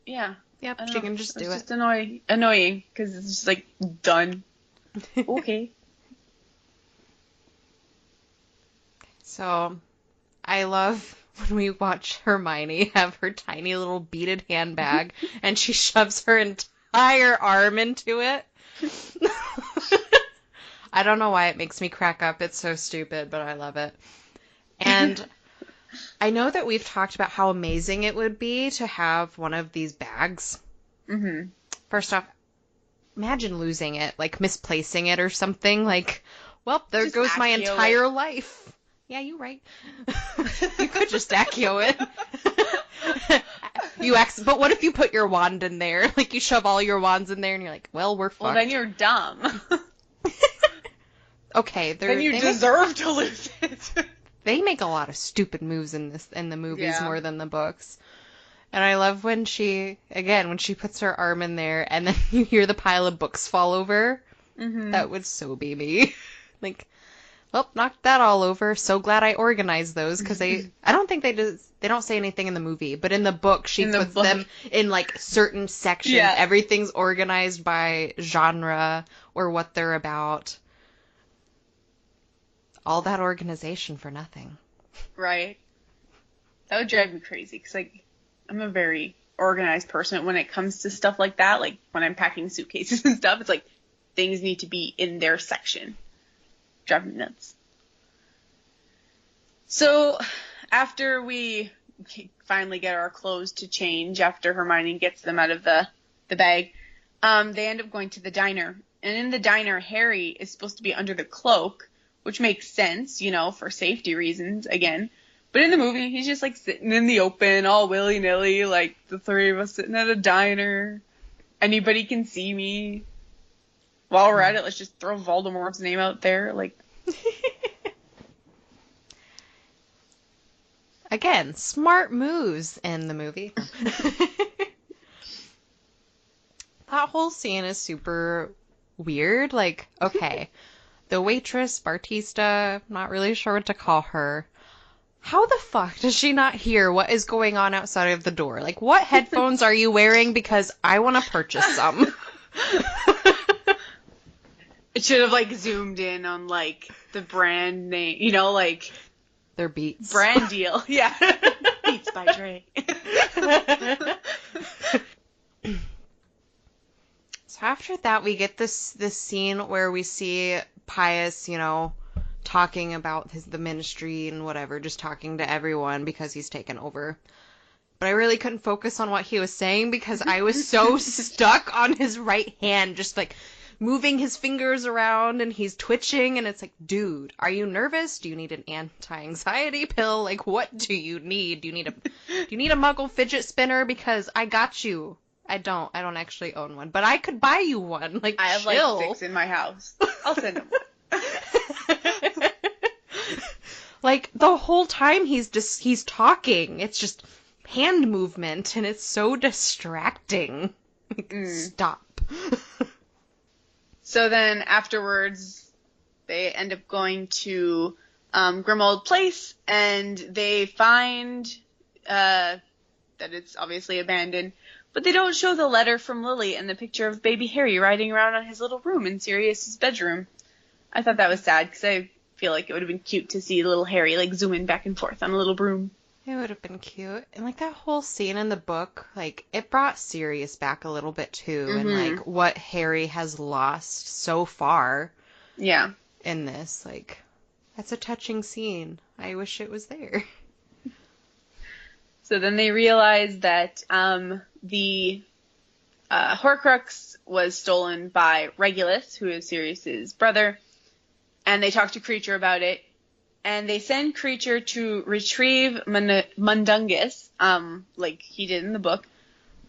yeah. Yep, she can just do it. It's just annoying, because it's just, like, done. Okay. So, I love when we watch Hermione have her tiny little beaded handbag, and she shoves her entire arm into it. I don't know why it makes me crack up. It's so stupid, but I love it. And I know that we've talked about how amazing it would be to have one of these bags. Mm-hmm. First off, imagine losing it, like misplacing it or something. Like, well, there goes my entire life. Yeah, you're right. You could just Accio it. But what if you put your wand in there? Like, you shove all your wands in there, and you're like, well, we're fucked. Well, then you're dumb. Okay. Then you deserve to lose it. They make a lot of stupid moves in the movies more than the books. And I love when she puts her arm in there, and then you hear the pile of books fall over. Mm-hmm. That would so be me. Like... Well, knocked that all over. So glad I organized those, because I don't think they don't say anything in the movie, but in the book she puts them in like certain sections. Yeah. Everything's organized by genre or what they're about. All that organization for nothing. Right. That would drive me crazy, because like I'm a very organized person when it comes to stuff like that. Like when I'm packing suitcases and stuff, it's like things need to be in their section. Drive me nuts. So, after we finally get our clothes to change, after Hermione gets them out of the bag, they end up going to the diner. And in the diner, Harry is supposed to be under the cloak, which makes sense, you know, for safety reasons, again. But in the movie, he's just, like, sitting in the open, all willy-nilly, like, the three of us sitting at a diner. Anybody can see me. While we're at it, let's just throw Voldemort's name out there. Like, again, smart moves in the movie. That whole scene is super weird. Like, okay, the waitress, Bartista, not really sure what to call her. How the fuck does she not hear what is going on outside of the door? Like, what headphones are you wearing? Because I want to purchase some. it should have, like, zoomed in on, like, the brand name, you know, like... Their Beats. Brand deal. Yeah. Beats by Dre. So after that, we get this scene where we see Pius, you know, talking about the ministry and whatever, just talking to everyone because he's taken over. But I really couldn't focus on what he was saying because I was so stuck on his right hand, just like moving his fingers around, and he's twitching, and it's like, dude, are you nervous? Do you need an anti-anxiety pill? Like, what do you need? Do you need a Muggle fidget spinner? Because I got you. I don't actually own one, but I could buy you one. Like, I have chill. like 6 in my house. I'll send them one. Like, the whole time he's talking, it's just hand movement, and it's so distracting. Like, stop. So then afterwards, they end up going to Grimmauld Place, and they find that it's obviously abandoned, but they don't show the letter from Lily and the picture of baby Harry riding around on his little room in Sirius's bedroom. I thought that was sad, because I feel like it would have been cute to see little Harry, like, zooming back and forth on a little broom. It would have been cute. And, like, that whole scene in the book, like, it brought Sirius back a little bit, too. Mm-hmm. And, like, what Harry has lost so far Yeah. in this. Like, that's a touching scene. I wish it was there. So then they realize that the Horcrux was stolen by Regulus, who is Sirius's brother, and they talk to Creature about it. And they send Creature to retrieve Mundungus, like he did in the book.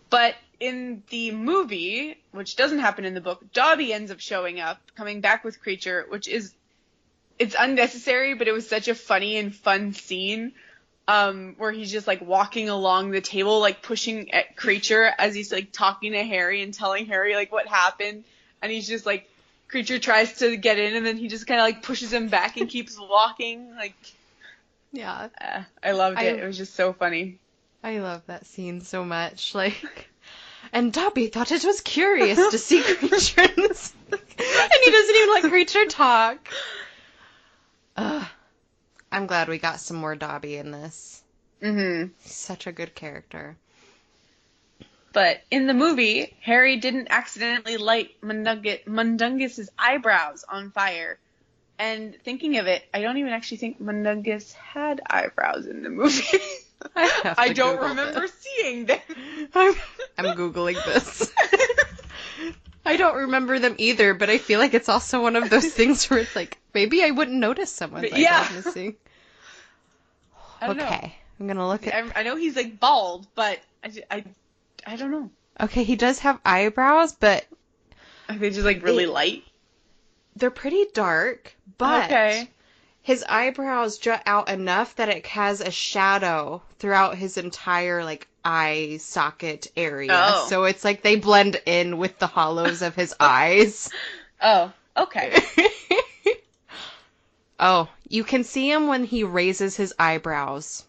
But in the movie, which doesn't happen in the book, Dobby ends up showing up, coming back with Creature, it's unnecessary, but it was such a funny and fun scene, where he's just, like, walking along the table, like, pushing at Creature as he's, like, talking to Harry and telling Harry, like, what happened. And he's just, like, Creature tries to get in, and then he just kind of, like, pushes him back and keeps walking. Like, Yeah. I loved it. It was just so funny. I love that scene so much. Like, and Dobby thought it was curious to see Creature in this. And he doesn't even let Creature talk. I'm glad we got some more Dobby in this. Mm-hmm. He's such a good character. But in the movie, Harry didn't accidentally light Mundungus's eyebrows on fire. And thinking of it, I don't even actually think Mundungus had eyebrows in the movie. I don't remember seeing them. I'm Googling this. I don't remember them either, but I feel like it's also one of those things where it's like, maybe I wouldn't notice someone's eyebrows missing. I don't know. I'm gonna look at... I know he's, like, bald, but I don't know. Okay, he does have eyebrows, but... Are they just, like, really light? They're pretty dark, but his eyebrows jut out enough that it has a shadow throughout his entire, like, eye socket area. Oh. So it's like they blend in with the hollows of his eyes. Oh, okay. Oh, you can see him when he raises his eyebrows.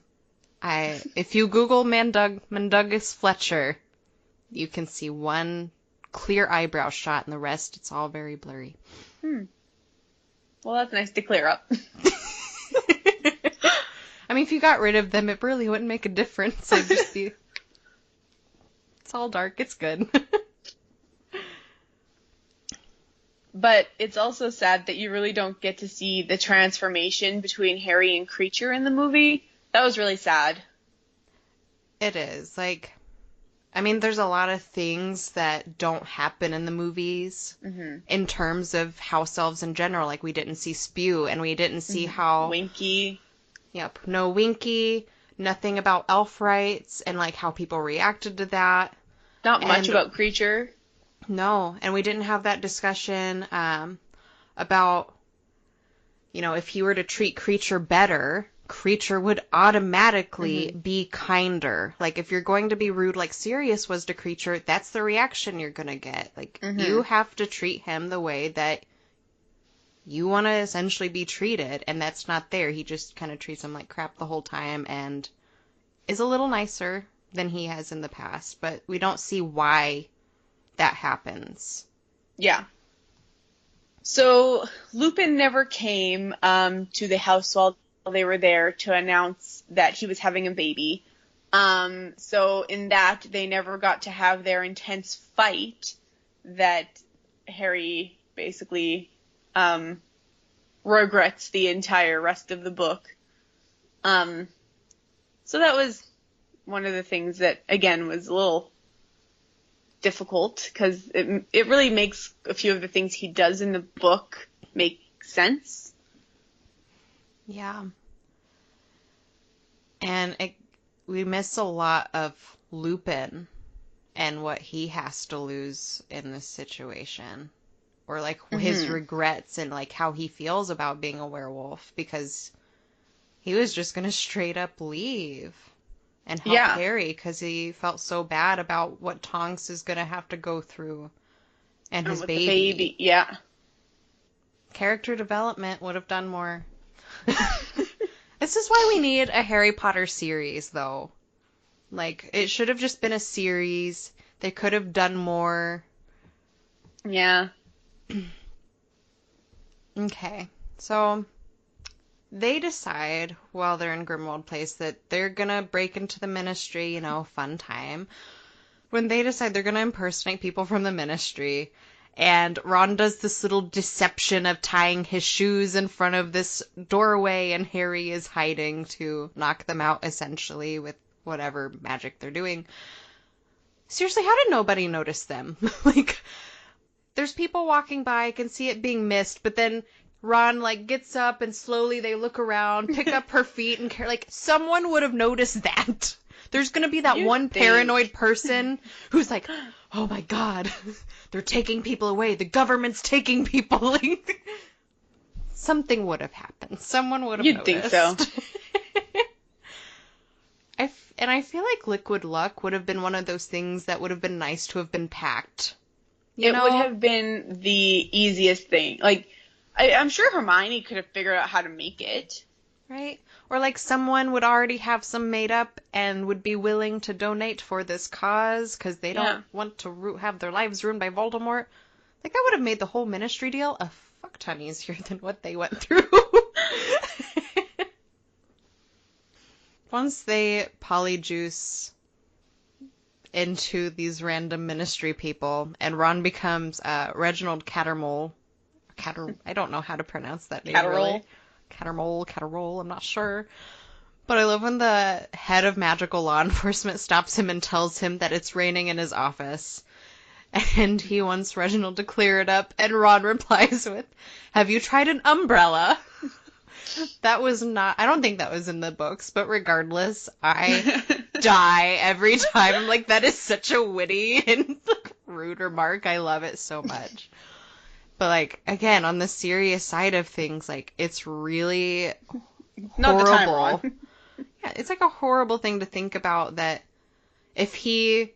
If you Google Mundungus Fletcher, you can see one clear eyebrow shot, and the rest, it's all very blurry. Well, that's nice to clear up. I mean, if you got rid of them, it really wouldn't make a difference. It'd just be... It's all dark. It's good. But it's also sad that you really don't get to see the transformation between Harry and Creature in the movie. That was really sad. It is. Like, I mean, there's a lot of things that don't happen in the movies in terms of house elves in general. Like, we didn't see Spew, and we didn't see how... Winky. Yep. No Winky. Nothing about elf rights, and, like, how people reacted to that. Not much about Creature. No, and we didn't have that discussion about, if he were to treat Creature better, Creature would automatically be kinder. Like, if you're going to be rude like Sirius was to Creature, that's the reaction you're going to get. Like, you have to treat him the way that you want to essentially be treated, and that's not there. He just kind of treats him like crap the whole time and is a little nicer than he has in the past, but we don't see why that happens. Yeah. So Lupin never came to the house while they were there to announce that he was having a baby. So in that, they never got to have their intense fight that Harry basically regrets the entire rest of the book. So that was one of the things that, again, was a little difficult, because it really makes a few of the things he does in the book make sense. Yeah. And we miss a lot of Lupin and what he has to lose in this situation. Or, like, his regrets and, like, how he feels about being a werewolf, because he was just going to straight up leave and help Harry because he felt so bad about what Tonks is going to have to go through and his with baby. The baby. Yeah. Character development would have done more. This is why we need a Harry Potter series, though. Like, it should have just been a series. They could have done more. Yeah. Okay, so they decide while they're in Grimmauld Place that they're gonna break into the Ministry, fun time. When they decide they're gonna impersonate people from the Ministry, and Ron does this little deception of tying his shoes in front of this doorway, and Harry is hiding to knock them out, essentially, with whatever magic they're doing. Seriously, how did nobody notice them? Like, there's people walking by, I can see it being missed, but then Ron, gets up and slowly they look around, pick up her feet, and someone would have noticed that. There's gonna be that one paranoid person who's like, oh my god, they're taking people away, the government's taking people. Something would have happened. Someone would have noticed. You'd think so. And I feel like Liquid Luck would have been one of those things that would have been nice to have been packed. It would have been the easiest thing. Like, I'm sure Hermione could have figured out how to make it. Right? Or, someone would already have some made up and would be willing to donate for this cause because they don't want to have their lives ruined by Voldemort. That would have made the whole Ministry deal a fuck ton easier than what they went through. Once they polyjuice into these random Ministry people, and Ron becomes Reginald Cattermole. I don't know how to pronounce that name. Catterole? Really. Catterole, I'm not sure. But I love when the head of magical law enforcement stops him and tells him that it's raining in his office. And he wants Reginald to clear it up, and Ron replies with, "Have you tried an umbrella?" That was not, I don't think that was in the books, but regardless, I die every time. I'm like, that is such a witty and rude remark. I love it so much. But, again, on the serious side of things, it's really horrible. Not the time, Ron. Yeah, it's a horrible thing to think about, that if the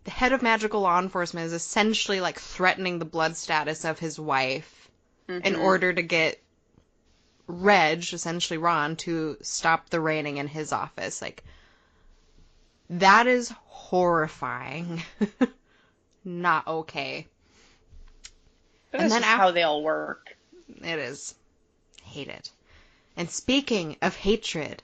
head of magical law enforcement is essentially, threatening the blood status of his wife in order to get Reg, essentially Ron, to stop the raining in his office. That is horrifying. Not okay. But that's just how they all work. It is. Hate it. And speaking of hatred,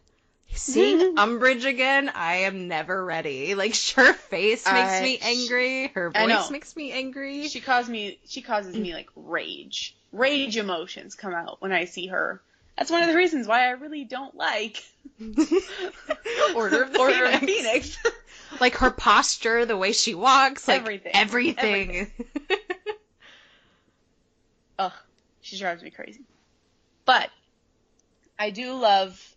seeing Umbridge again, I am never ready. Her face makes me angry. Her voice makes me angry. She causes me rage. Rage emotions come out when I see her. That's one of the reasons why I really don't like Order of the Phoenix. Her posture, the way she walks, everything. Ugh, she drives me crazy. But I do love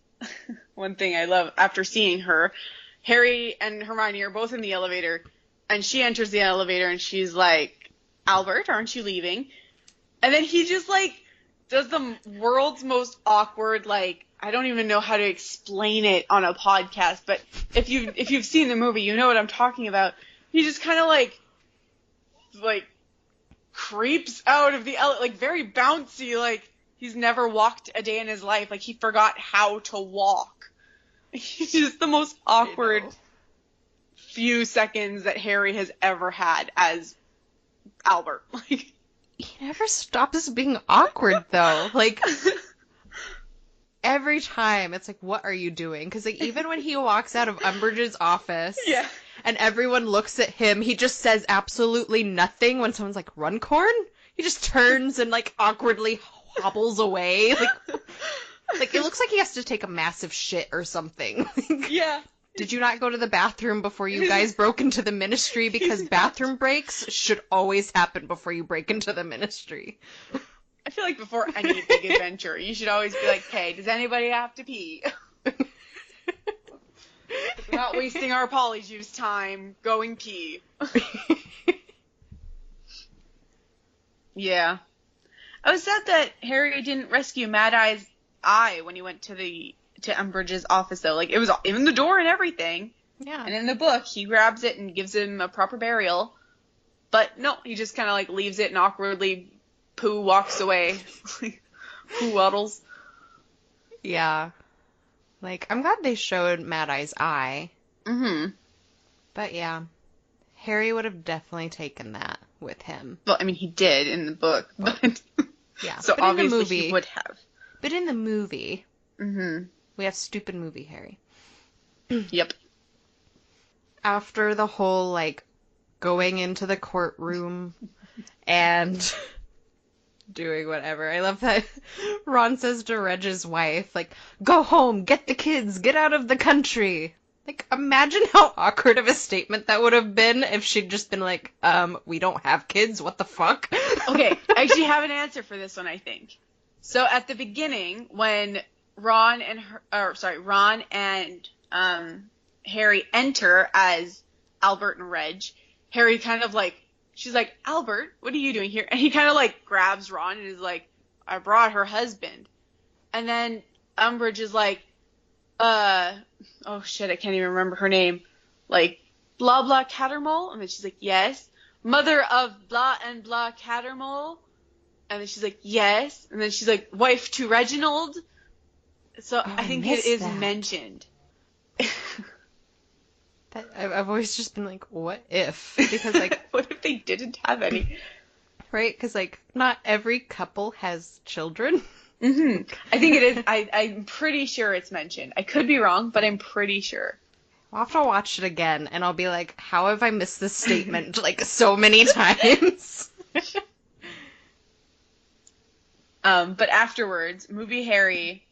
one thing I love after seeing her. Harry and Hermione are both in the elevator, And she enters the elevator and she's like, Albert, aren't you leaving? And then he just like does the world's most awkward, like, I don't even know how to explain it on a podcast, but if you've seen the movie, you know what I'm talking about. He just kind of like creeps out of the like very bouncy, like he's never walked a day in his life, like he forgot how to walk. He's just the most awkward few seconds that Harry has ever had as Albert. Like, he never stops being awkward though. Like, every time it's like, what are you doing? Because like even when he walks out of Umbridge's office, yeah, and everyone looks at him, he just says absolutely nothing. When someone's like, Runcorn, he just turns and like awkwardly hobbles away. Like it looks like he has to take a massive shit or something. yeah. Did you not go to the bathroom before you guys broke into the Ministry? Because bathroom breaks should always happen before you break into the Ministry. I feel like before any big adventure, you should always be like, hey, does anybody have to pee? We're not wasting our polyjuice time going pee. Yeah. I was sad that Harry didn't rescue Mad Eye's eye when he went to Umbridge's office, though. Like, it was in the door and everything. Yeah. And in the book, he grabs it and gives him a proper burial. But no, he just kind of, like, leaves it and awkwardly walks away. Pooh waddles. Yeah. Like, I'm glad they showed Mad Eye's eye. Mm-hmm. But yeah, Harry would have definitely taken that with him. Well, I mean, he did in the book, but... Yeah. So but obviously in the movie, he would have. But in the movie, Mm-hmm. we have stupid movie Harry. Yep. After the whole, like, going into the courtroom and doing whatever. I love that Ron says to Reg's wife, like, go home, get the kids, get out of the country. Like, imagine how awkward of a statement that would have been if she'd just been like, we don't have kids, what the fuck? Okay, I actually have an answer for this one, I think. So at the beginning, when Ron and Harry enter as Albert and Reg, Harry kind of like, she's like, Albert, what are you doing here? And he kind of like grabs Ron and is like, I brought her husband. And then Umbridge is like, oh shit, I can't even remember her name. Like, blah blah Cattermole? And then she's like, yes. Mother of blah and blah Cattermole? And then she's like, yes. And then she's like, wife to Reginald? So I think it is mentioned. I've always just been like, what if? Because, like... what if they didn't have any? Right? Because, like, not every couple has children. Mm-hmm. I think it is. I'm pretty sure it's mentioned. I could be wrong, but I'm pretty sure. I'll have to watch it again, and I'll be like, how have I missed this statement, like, so many times? But afterwards, movie Harry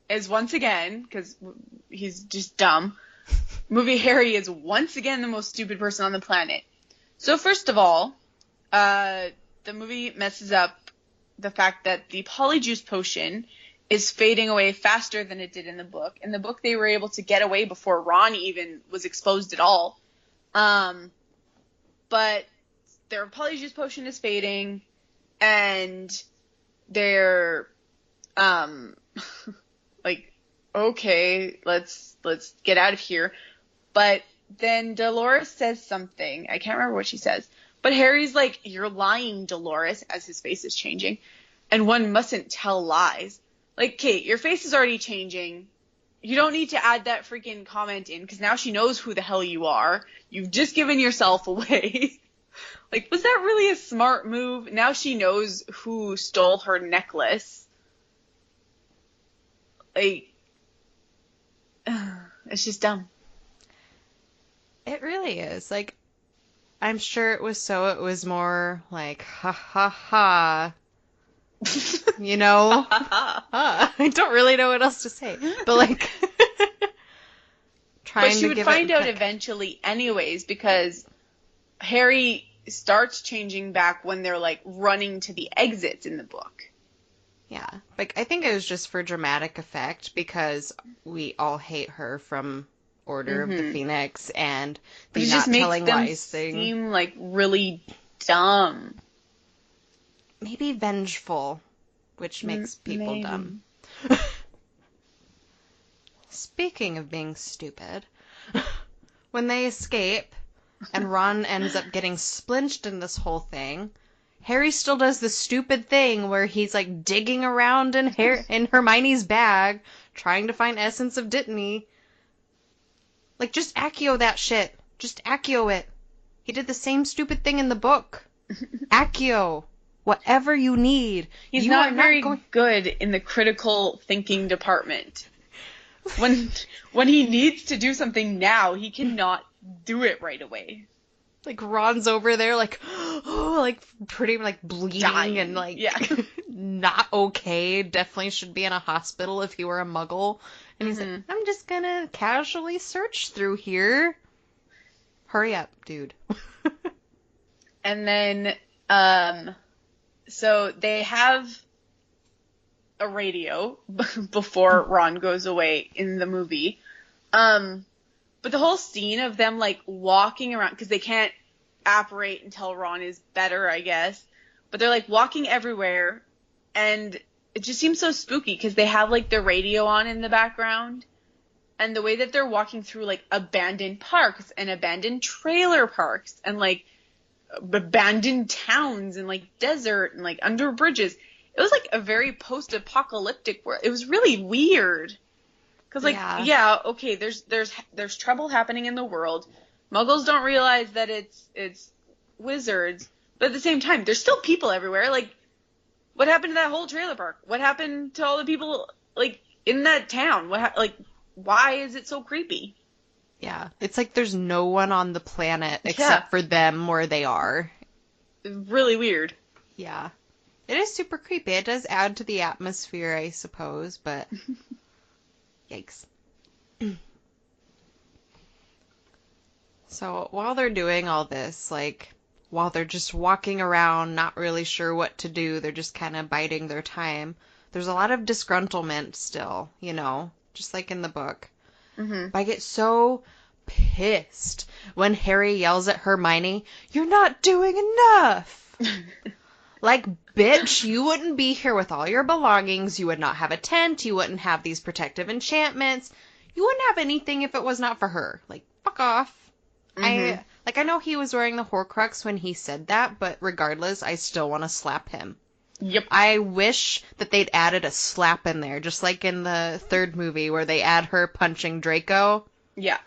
is once again, because he's just dumb, movie Harry is once again the most stupid person on the planet. So first of all, the movie messes up the fact that the polyjuice potion is fading away faster than it did in the book. In the book, they were able to get away before Ron even was exposed at all. But their polyjuice potion is fading, and they're like, okay, let's get out of here. But then Dolores says something. I can't remember what she says. But Harry's like, you're lying, Dolores, as his face is changing. And one mustn't tell lies. Like, Kate, your face is already changing. You don't need to add that freaking comment in, because now she knows who the hell you are. You've just given yourself away. Like, was that really a smart move? Now she knows who stole her necklace. Like, it's just dumb. It really is. Like, I'm sure it was more like, ha ha ha. You know? I don't really know what else to say. But, like, but she would find out eventually anyways, because Harry starts changing back when they're, like, running to the exits in the book. Yeah. Like, I think it was just for dramatic effect, because we all hate her from Order of the Phoenix and But the it just not makes telling them lies thing. seem like really dumb. Maybe vengeful, which makes people Maybe. dumb. Speaking of being stupid, when they escape and Ron ends up getting splinched in this whole thing, Harry still does the stupid thing where he's like digging around in Hermione's bag trying to find essence of Dittany. Like, just Accio that shit. Just Accio it. He did the same stupid thing in the book. Accio. Whatever you need. He's You not are very going... good in the critical thinking department. When he needs to do something now, he cannot do it right away. Like, Ron's over there, like, oh, like, pretty, like, bleeding Dying. and, like, Yeah. not okay. Definitely should be in a hospital if he were a muggle. And he's like, I'm just gonna casually search through here. Hurry up, dude. And then, so they have a radio before Ron goes away in the movie. But the whole scene of them, like, walking around, because they can't apparate until Ron is better, I guess. But they're, like, walking everywhere, and it just seems so spooky, because they have, like, the radio on in the background. And the way that they're walking through, like, abandoned parks and abandoned trailer parks and, like, abandoned towns and, like, desert and, like, under bridges. It was, like, a very post-apocalyptic world. It was really weird. Because, like, yeah, okay, there's trouble happening in the world. Muggles don't realize that it's wizards. But at the same time, there's still people everywhere. Like, what happened to that whole trailer park? What happened to all the people, like, in that town? Why is it so creepy? Yeah, it's like there's no one on the planet except for them where they are. It's really weird. Yeah. It is super creepy. It does add to the atmosphere, I suppose, but... Yikes. So, while they're doing all this, like, while they're just walking around, not really sure what to do, they're just kind of biding their time, there's a lot of disgruntlement still, you know, just like in the book. Mm-hmm. But I get so pissed when Harry yells at Hermione, "You're not doing enough!" Like, bitch, you wouldn't be here with all your belongings, you would not have a tent, you wouldn't have these protective enchantments, you wouldn't have anything if it was not for her. Like, fuck off. Mm-hmm. I know he was wearing the Horcrux when he said that, but regardless, I still want to slap him. Yep. I wish that they'd added a slap in there, just like in the third movie where they add her punching Draco. Yeah.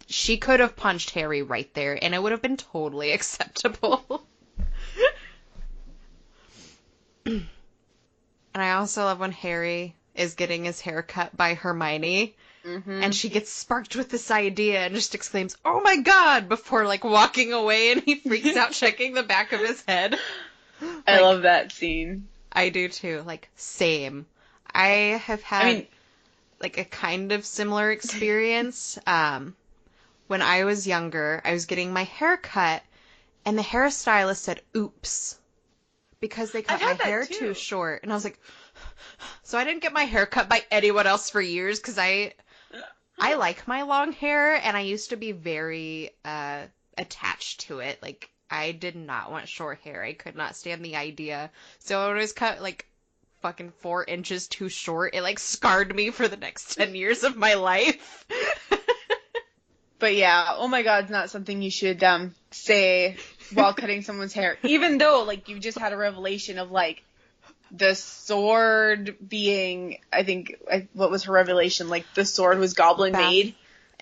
She could have punched Harry right there, and it would have been totally acceptable. And I also love when Harry is getting his hair cut by Hermione, and she gets sparked with this idea and just exclaims, "Oh my god!" before, like, walking away, and he freaks out checking the back of his head. I love that scene. I do too. Like, same. I have had, like, a kind of similar experience. When I was younger, I was getting my hair cut, and the hairstylist said, "Oops," because they cut my hair too short. And I was like, so I didn't get my hair cut by anyone else for years, because I like my long hair, and I used to be very attached to it. Like, I did not want short hair. I could not stand the idea. So when it was cut, like, fucking 4 inches too short, it, like, scarred me for the next 10 years of my life. But yeah, oh my god, it's not something you should say while cutting someone's hair. Even though, like, you just had a revelation of, like, the sword being, I think, what was her revelation? Like, the sword was goblin-made?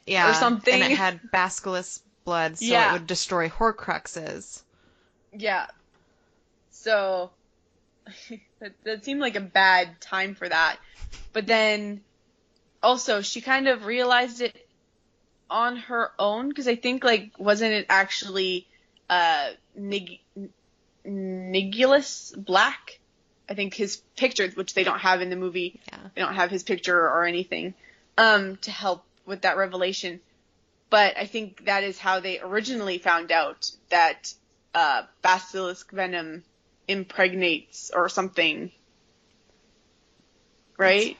Yeah. Or something? And it had basilisk blood, so it would destroy Horcruxes. Yeah. So, that seemed like a bad time for that. But then, also, she kind of realized it on her own, because I think, like, wasn't it actually Nigulus Black? I think his picture, which they don't have in the movie, they don't have his picture or anything, to help with that revelation. But I think that is how they originally found out that basilisk venom impregnates or something. Right?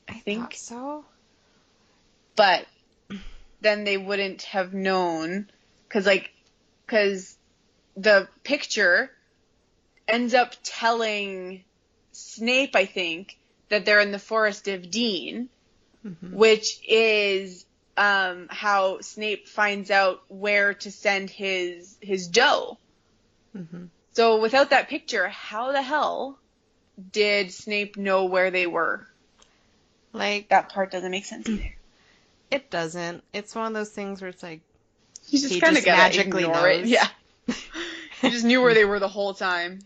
I think so. But then they wouldn't have known. Because the picture ends up telling Snape, I think, that they're in the Forest of Dean, which is how Snape finds out where to send his dough. So without that picture, how the hell did Snape know where they were? Like, that part doesn't make sense either. It doesn't. It's one of those things where it's like, you just kind of magically ignore it. Yeah. You just knew where they were the whole time.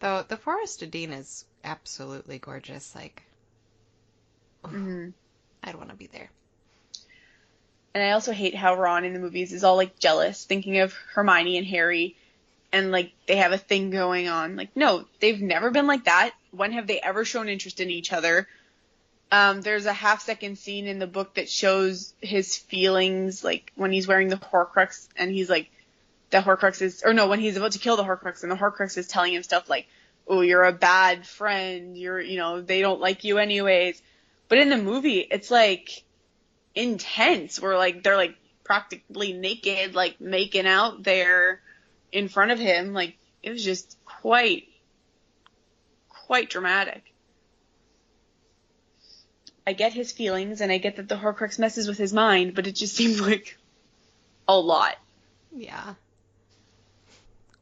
Though the Forest of Dean is absolutely gorgeous. Like, I'd want to be there. And I also hate how Ron in the movies is all, like, jealous, thinking of Hermione and Harry, and, like, they have a thing going on. Like, no, they've never been like that. When have they ever shown interest in each other? There's a half-second scene in the book that shows his feelings, like, when he's wearing the Horcrux, and he's like, the Horcrux is, or no, when he's about to kill the Horcrux, and the Horcrux is telling him stuff like, oh, you're a bad friend, they don't like you anyways. But in the movie, it's, like, intense, where, like, they're, like, practically naked, like, making out there in front of him. Like, it was just quite dramatic. I get his feelings, and I get that the Horcrux messes with his mind, but it just seemed like a lot. Yeah.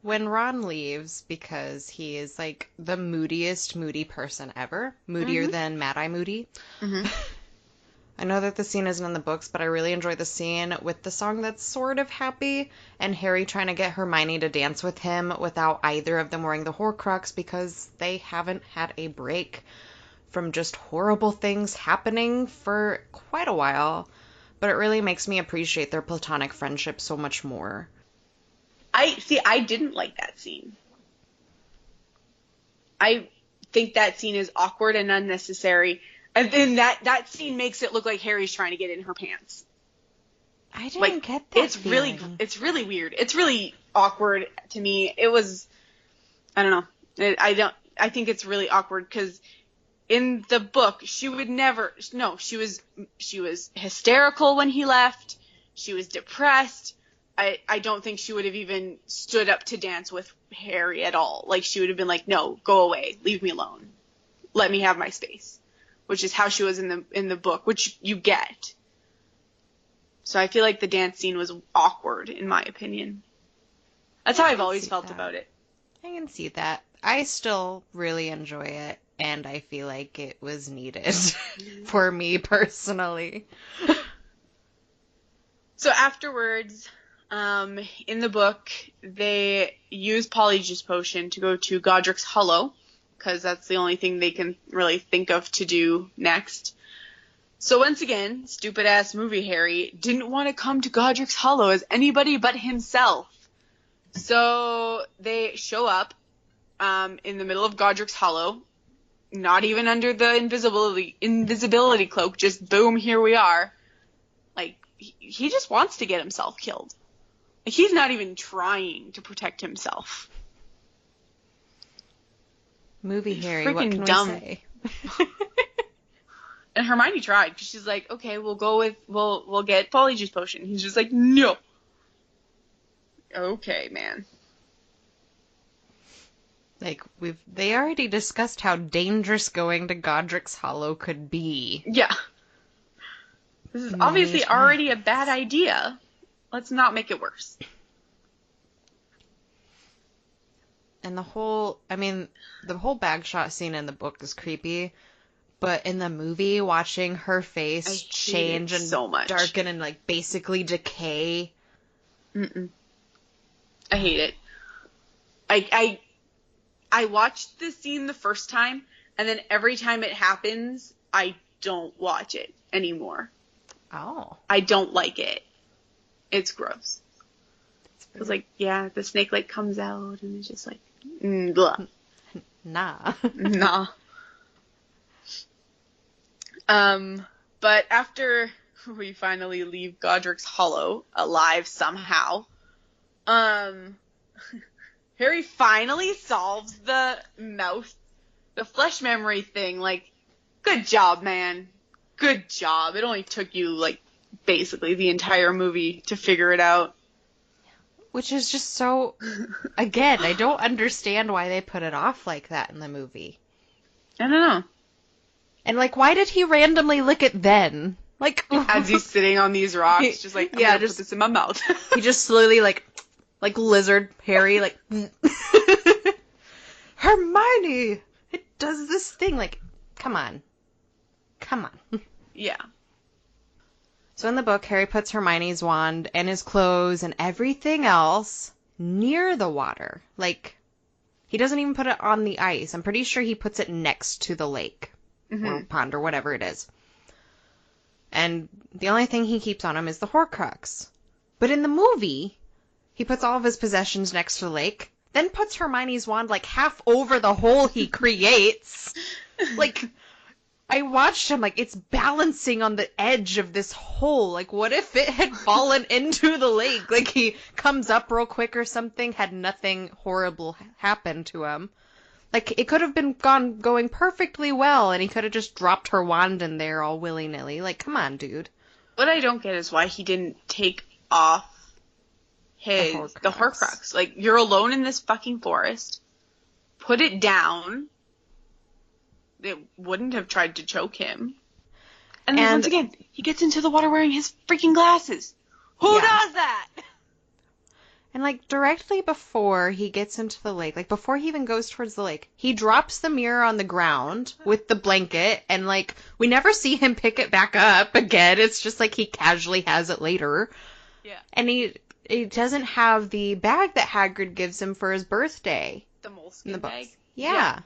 When Ron leaves, because he is, like, the moodiest moody person ever, moodier than Mad-Eye Moody. I know that the scene isn't in the books, but I really enjoy the scene with the song that's sort of happy, and Harry trying to get Hermione to dance with him without either of them wearing the Horcrux, because they haven't had a break from just horrible things happening for quite a while. But it really makes me appreciate their platonic friendship so much more. I didn't like that scene. I think that scene is awkward and unnecessary. And then that scene makes it look like Harry's trying to get in her pants. I didn't get that feeling. It's really weird. It's really awkward to me. It was, I don't know. I think it's really awkward because in the book, she was hysterical when he left. She was depressed. I don't think she would have even stood up to dance with Harry at all. Like, she would have been like, no, go away. Leave me alone. Let me have my space. Which is how she was in the book, which you get. So I feel like the dance scene was awkward, in my opinion. That's how I've always felt about it. I can see that. I still really enjoy it, and I feel like it was needed for me personally. So afterwards, in the book, they use Polyjuice Potion to go to Godric's Hollow, because that's the only thing they can really think of to do next. So once again, stupid-ass movie Harry didn't want to come to Godric's Hollow as anybody but himself. So they show up in the middle of Godric's Hollow, not even under the invisibility cloak, just boom, here we are. Like, he just wants to get himself killed. Like, he's not even trying to protect himself. Movie Harry, what can we say? And Hermione tried, because she's like, okay, we'll get Polyjuice Potion. He's just like, no. Okay, man. Like, they already discussed how dangerous going to Godric's Hollow could be. Yeah. This is obviously already a bad idea. Let's not make it worse. And the whole bag shot scene in the book is creepy, but in the movie, watching her face change and so much. Darken and, like, basically decay. I hate it. I watched this scene the first time, and then every time it happens, I don't watch it anymore. Oh. I don't like it. It's gross. It's like, yeah, the snake, like, comes out, and it's just like, blah. Nah. Nah. But after we finally leave Godric's Hollow alive somehow, Harry finally solves the flesh memory thing. Like, good job, man. Good job. It only took you, like, basically the entire movie to figure it out. Which is just so... Again, I don't understand why they put it off like that in the movie. I don't know. And, like, why did he randomly lick it then? Like... As he's sitting on these rocks, just like, I'm gonna put this in my mouth. He just slowly, like lizard Harry, like... Hermione! It does this thing. Like, come on. Come on. Yeah. So in the book, Harry puts Hermione's wand and his clothes and everything else near the water. Like, he doesn't even put it on the ice. I'm pretty sure he puts it next to the lake or pond or whatever it is. And the only thing he keeps on him is the Horcrux. But in the movie, he puts all of his possessions next to the lake, then puts Hermione's wand like half over the hole he creates. Like... I watched him, like, it's balancing on the edge of this hole. Like, what if it had fallen into the lake? Like, he comes up real quick or something, had nothing horrible happen to him. Like, it could have been going perfectly well, and he could have just dropped her wand in there all willy-nilly. Like, come on, dude. What I don't get is why he didn't take off the Horcrux. Like, you're alone in this fucking forest. Put it down. It wouldn't have tried to choke him. And then once again, he gets into the water wearing his freaking glasses. Who does that? And, like, directly before he gets into the lake, like, before he even goes towards the lake, he drops the mirror on the ground with the blanket, and, like, we never see him pick it back up again. It's just, like, he casually has it later. Yeah. And he doesn't have the bag that Hagrid gives him for his birthday. The moleskin bag? Yeah.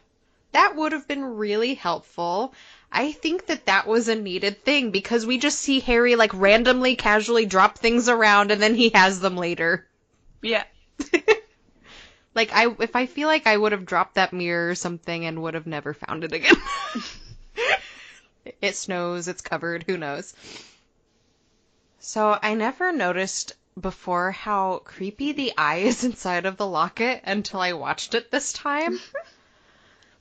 That would have been really helpful. I think that was a needed thing because we just see Harry like randomly, casually drop things around and then he has them later. Yeah. Like if I feel like I would have dropped that mirror or something and would have never found it again. It snows, it's covered, who knows. So I never noticed before how creepy the eye is inside of the locket until I watched it this time.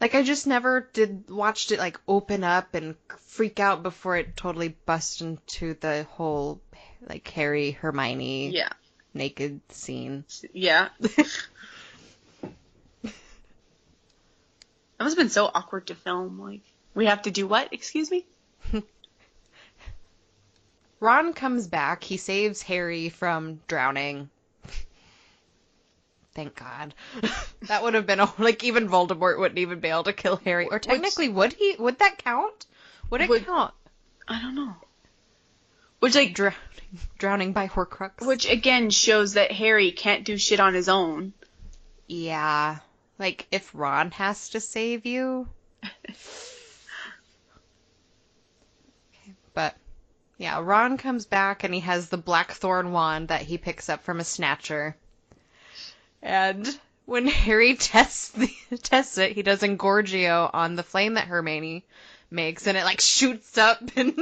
Like, I just never watched it, like, open up and freak out before it totally bust into the whole, like, Harry, Hermione, naked scene. Yeah. That must have been so awkward to film. Like, we have to do what? Excuse me? Ron comes back. He saves Harry from drowning. Thank God. That would have been, like, even Voldemort wouldn't even be able to kill Harry. Or technically, would he? Would that count? Would it count? I don't know. Which, like... Drowning by Horcrux. Which, again, shows that Harry can't do shit on his own. Yeah. Like, if Ron has to save you. Okay. But, yeah, Ron comes back and he has the Blackthorn wand that he picks up from a snatcher. And when Harry tests it, he does Engorgio on the flame that Hermione makes, and it, like, shoots up, and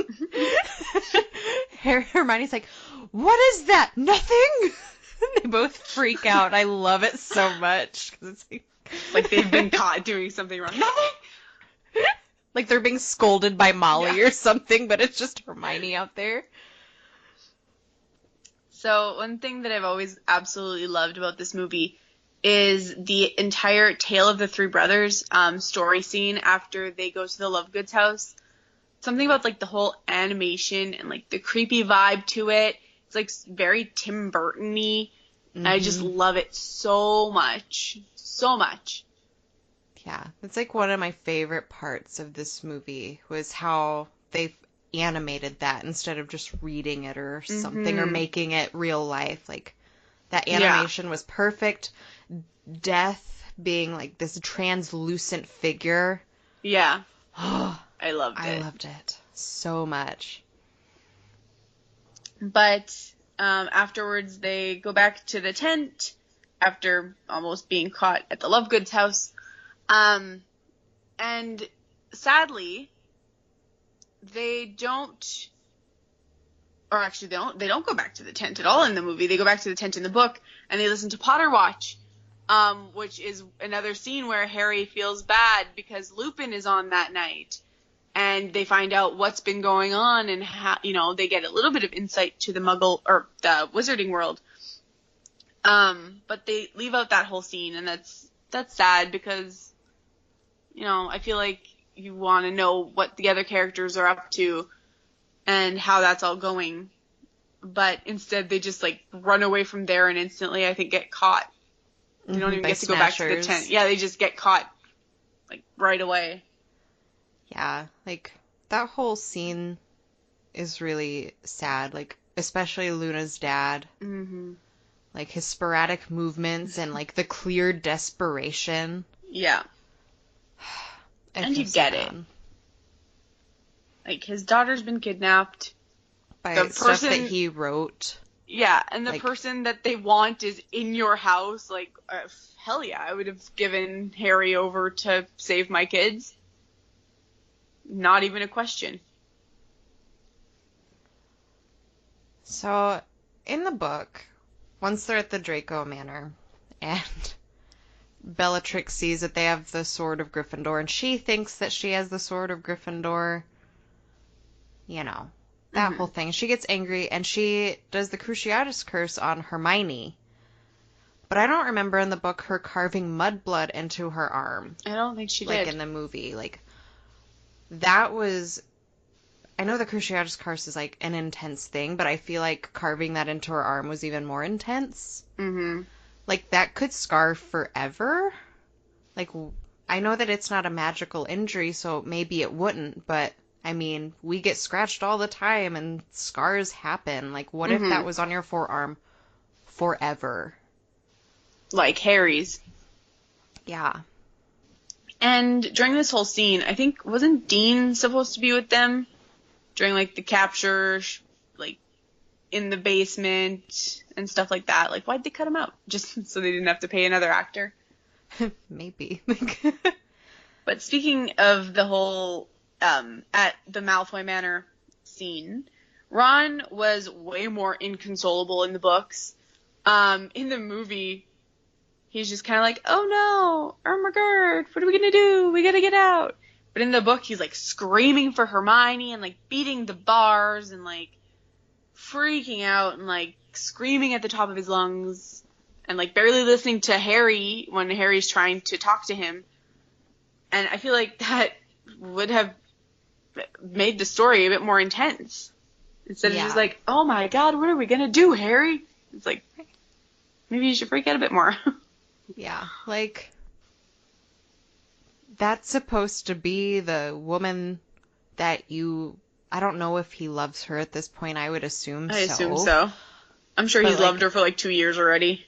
Hermione's like, what is that? Nothing? They both freak out. I love it so much. 'Cause it's like they've been caught doing something wrong. Nothing! Like they're being scolded by Molly or something, but it's just Hermione out there. So one thing that I've always absolutely loved about this movie is the entire Tale of the Three Brothers story scene after they go to the Lovegoods house. Something about, like, the whole animation and, like, the creepy vibe to it. It's, like, very Tim Burton-y. Mm-hmm. I just love it so much. So much. Yeah. It's, like, one of my favorite parts of this movie was how they animated that instead of just reading it or something or making it real life. Like, that animation was perfect. Death being, like, this translucent figure. Yeah. I loved it. I loved it so much. But afterwards, they go back to the tent after almost being caught at the Lovegoods house. And sadly, they don't... Or actually, they don't go back to the tent at all in the movie. They go back to the tent in the book, and they listen to Potter Watch, which is another scene where Harry feels bad because Lupin is on that night. and they find out what's been going on and how, they get a little bit of insight to the Muggle or the Wizarding world. But they leave out that whole scene, and that's sad because, I feel like you want to know what the other characters are up to and how that's all going. But instead they just run away from there and instantly, I think, get caught. They don't even get to go back to the tent. Yeah, they just get caught right away. Yeah, that whole scene is really sad, especially Luna's dad. Mm-hmm. His sporadic movements and the clear desperation. Yeah. And you get it. His daughter's been kidnapped. By the stuff that he wrote. Yeah, and the person that they want is in your house. Hell yeah, I would have given Harry over to save my kids. Not even a question. So, in the book, once they're at the Draco Manor, and Bellatrix sees that they have the Sword of Gryffindor, and she thinks that she has the Sword of Gryffindor, that whole thing. She gets angry, and she does the Cruciatus Curse on Hermione. But I don't remember in the book her carving mudblood into her arm. I don't think she did. In the movie. That was... I know the Cruciatus Curse is, an intense thing, but I feel like carving that into her arm was even more intense. Mm-hmm. That could scar forever. I know that it's not a magical injury, so maybe it wouldn't, but... we get scratched all the time and scars happen. What if that was on your forearm forever? Like Harry's. Yeah. And during this whole scene, I think, wasn't Dean supposed to be with them? During, the capture, in the basement and stuff like that. Why'd they cut him out? Just so they didn't have to pay another actor? Maybe. But speaking of the whole... at the Malfoy Manor scene, Ron was way more inconsolable in the books. In the movie, he's just kind of oh no, Ermengarde, what are we gonna do? We gotta get out. But in the book, he's screaming for Hermione and beating the bars and freaking out and screaming at the top of his lungs and barely listening to Harry when Harry's trying to talk to him. And I feel like that would have made the story a bit more intense. Instead of just oh my god, what are we gonna do, Harry? It's maybe you should freak out a bit more. Yeah, that's supposed to be the woman that you... I don't know if he loves her at this point. I would assume so. I assume so. I'm sure he's loved her for 2 years already.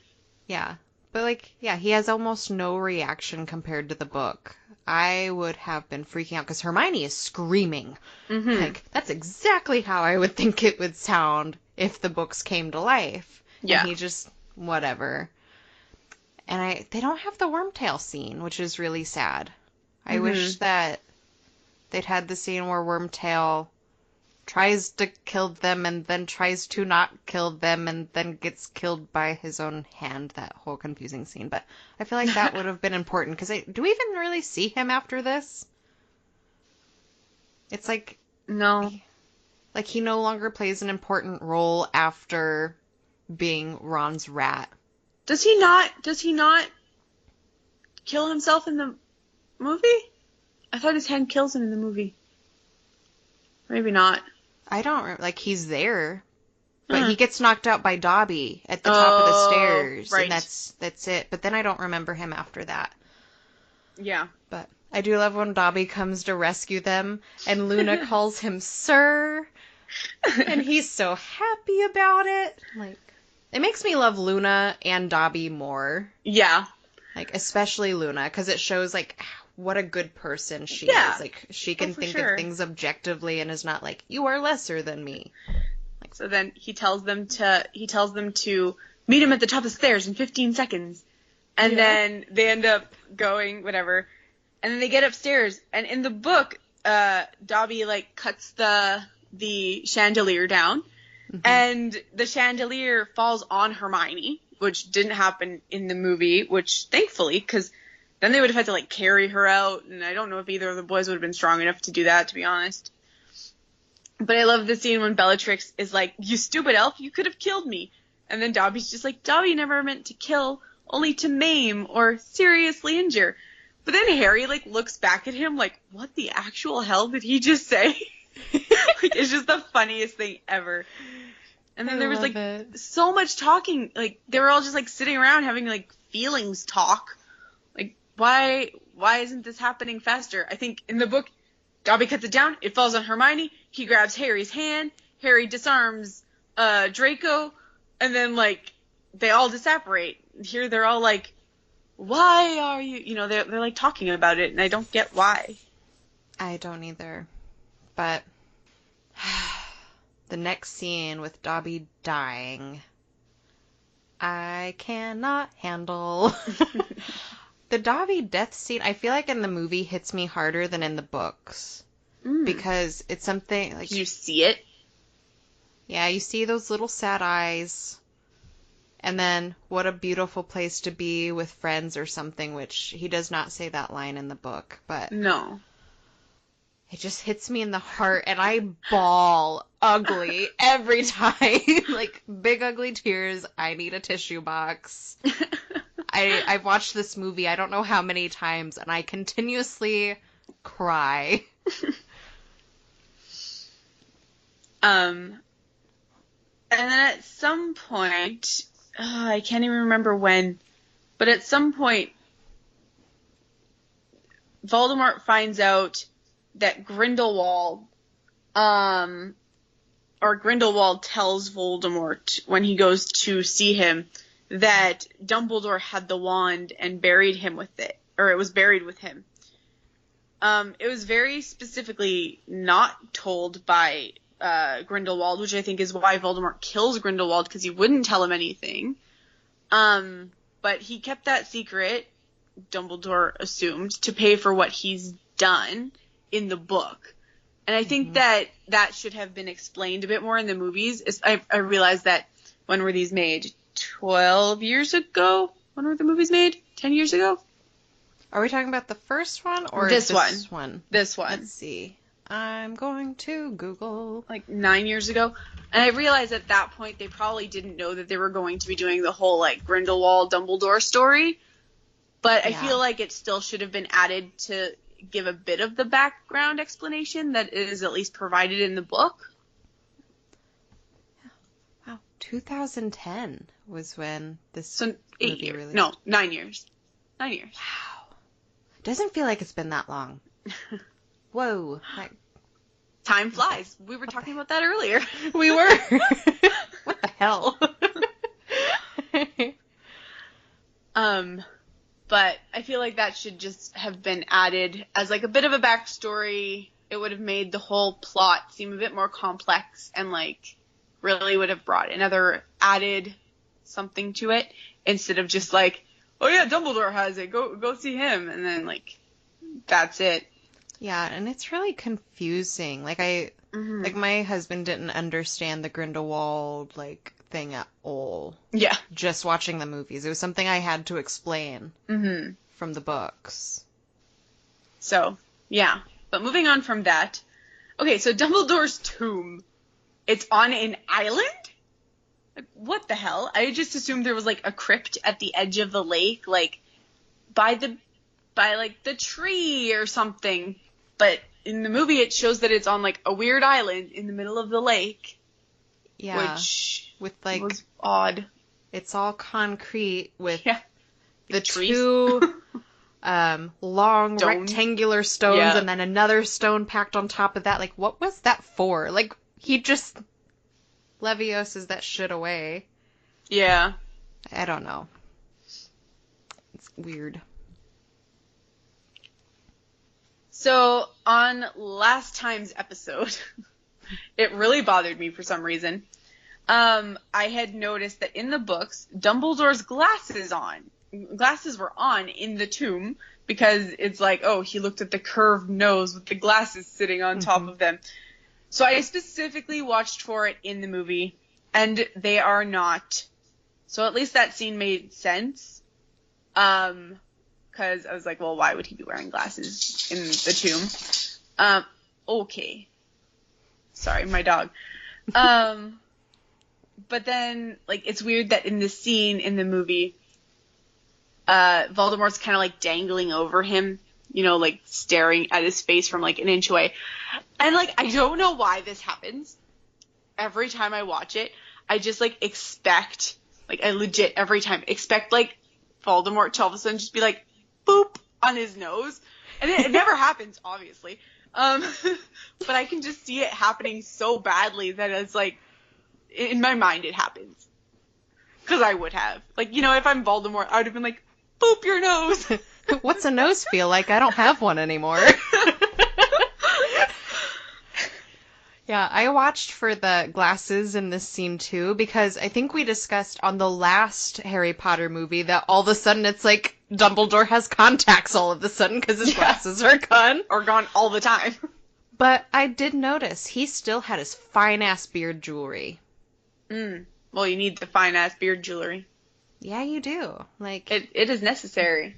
Yeah. But he has almost no reaction compared to the book. I would have been freaking out because Hermione is screaming. Mm-hmm. That's exactly how I would think it would sound if the books came to life. Yeah. And he just... whatever. And they don't have the Wormtail scene, which is really sad. I wish that they'd had the scene where Wormtail tries to kill them and then tries to not kill them and then gets killed by his own hand. That whole confusing scene. But I feel like that would have been important because do we even really see him after this? It's no. He no longer plays an important role after being Ron's rat. Does he not kill himself in the movie? I thought his hand kills him in the movie. Maybe not. I don't... he's there. But he gets knocked out by Dobby at the top of the stairs. Right. And that's it. But then I don't remember him after that. Yeah. But I do love when Dobby comes to rescue them. And Luna calls him Sir. And he's so happy about it. It makes me love Luna and Dobby more. Yeah. Especially Luna. Because it shows, what a good person she is. She can think of things objectively and is not you are lesser than me. So then he tells them to meet him at the top of the stairs in 15 seconds. And then they end up going, whatever. And then they get upstairs. And in the book, Dobby, cuts the chandelier down. Mm-hmm. And the chandelier falls on Hermione, which didn't happen in the movie, which thankfully, because Then they would have had to, like, carry her out, and I don't know if either of the boys would have been strong enough to do that, to be honest. But I love the scene when Bellatrix is like, "You stupid elf, you could have killed me." And then Dobby's just like, "Dobby never meant to kill, only to maim or seriously injure." But then Harry, like, looks back at him like, what the actual hell did he just say? Like, it's just the funniest thing ever. And then there was, like, so much talking. Like, they were all just, like, sitting around having, like, feelings talk. Like, why isn't this happening faster? I think in the book, Dobby cuts it down. It falls on Hermione. He grabs Harry's hand. Harry disarms Draco. And then, like, they all disapparate. Here they're all like, why are you... You know, they're like, talking about it, and I don't get why. I don't either. But the next scene with Dobby dying, I cannot handle. The Dobby death scene, I feel like in the movie hits me harder than in the books. Because it's something like... You see it? Yeah, you see those little sad eyes. And then, what a beautiful place to be with friends or something, which he does not say that line in the book, but... No. It just hits me in the heart, and I bawl ugly every time. Like, big ugly tears. I need a tissue box. I've watched this movie I don't know how many times, and I continuously cry. And then at some point, I can't even remember when, but at some point, Voldemort finds out that Grindelwald, or Grindelwald tells Voldemort when he goes to see him that Dumbledore had the wand and buried him with it, or it was buried with him. It was very specifically not told by Grindelwald, which I think is why Voldemort kills Grindelwald, because he wouldn't tell him anything. But he kept that secret, Dumbledore assumed, to pay for what he's done in the book. And I think that should have been explained a bit more in the movies. I realized that when were these made? 12 years ago? When were the movies made? 10 years ago? Are we talking about the first one or this one? This one. Let's see. I'm going to Google. Like 9 years ago. And I realized at that point they probably didn't know that they were going to be doing the whole, like, Grindelwald Dumbledore story. But I feel like it still should have been added to give a bit of the background explanation that is at least provided in the book. Wow. 2010 was when this So 8 movie years. released. No, 9 years. 9 years. Wow. Doesn't feel like it's been that long. Whoa. Time flies. We were talking about that earlier. We were. What the hell? But I feel like that should just have been added as, like, a bit of a backstory. It would have made the whole plot seem a bit more complex and, like, really would have brought another added something to it instead of just, like, oh yeah, Dumbledore has it. Go see him. And then, like, that's it. Yeah, and it's really confusing. Like, like, my husband didn't understand the Grindelwald, like, thing at all. Yeah. Just watching the movies. It was something I had to explain from the books. So, yeah. But moving on from that. Okay, so Dumbledore's tomb. It's on an island? Like, what the hell? I just assumed there was, like, a crypt at the edge of the lake, like, by the tree or something. But in the movie, it shows that it's on, like, a weird island in the middle of the lake. Yeah. Which with, like, was odd. It's all concrete with the trees. two long rectangular stones and then another stone packed on top of that. Like, what was that for? Like, he just Levioses that shit away. Yeah. I don't know. It's weird. So, on last time's episode, it really bothered me for some reason. I had noticed that in the books, Dumbledore's glasses were on in the tomb because it's like, oh, he looked at the curved nose with the glasses sitting on top of them. So I specifically watched for it in the movie, and they are not. So at least that scene made sense. Because because I was like, well, why would he be wearing glasses in the tomb? Okay. Sorry, my dog. But then, like, it's weird that in this scene in the movie, Voldemort's kind of, like, dangling over him, you know, like, staring at his face from, like, an inch away. And, like, I don't know why this happens. Every time I watch it, I just, like, expect, like, I legit, every time, expect, like, Voldemort to all of a sudden just be like, boop, on his nose. And it never happens, obviously. But I can just see it happening so badly that it's, like, in my mind it happens. Because I would have. Like, you know, if I'm Voldemort, I would have been like, boop your nose. What's a nose feel like? I don't have one anymore. Yeah, I watched for the glasses in this scene too, because I think we discussed on the last Harry Potter movie that all of a sudden it's like Dumbledore has contacts all of a sudden because his glasses are gone. Or gone all the time. But I did notice he still had his fine-ass beard jewelry. Well, you need the fine-ass beard jewelry. Yeah, you do. Like It is necessary.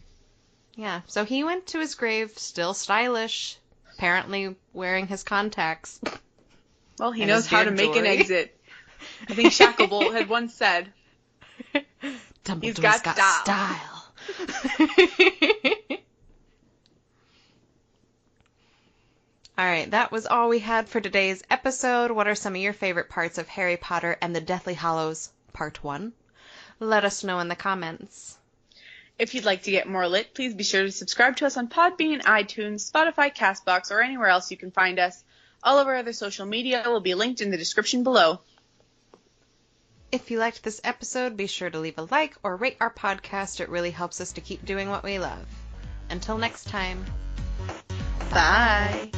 Yeah, so he went to his grave still stylish, apparently wearing his contacts. Well, he And knows his how to beard make an jewelry. exit. I think Shacklebolt had once said, Dumbledore's got got style. All right, that was all we had for today's episode. What are some of your favorite parts of Harry Potter and the Deathly Hallows Part 1? Let us know in the comments. If you'd like to get more lit, please be sure to subscribe to us on Podbean, iTunes, Spotify, CastBox, or anywhere else you can find us. All of our other social media will be linked in the description below. If you liked this episode, be sure to leave a like or rate our podcast. It really helps us to keep doing what we love. Until next time. Bye.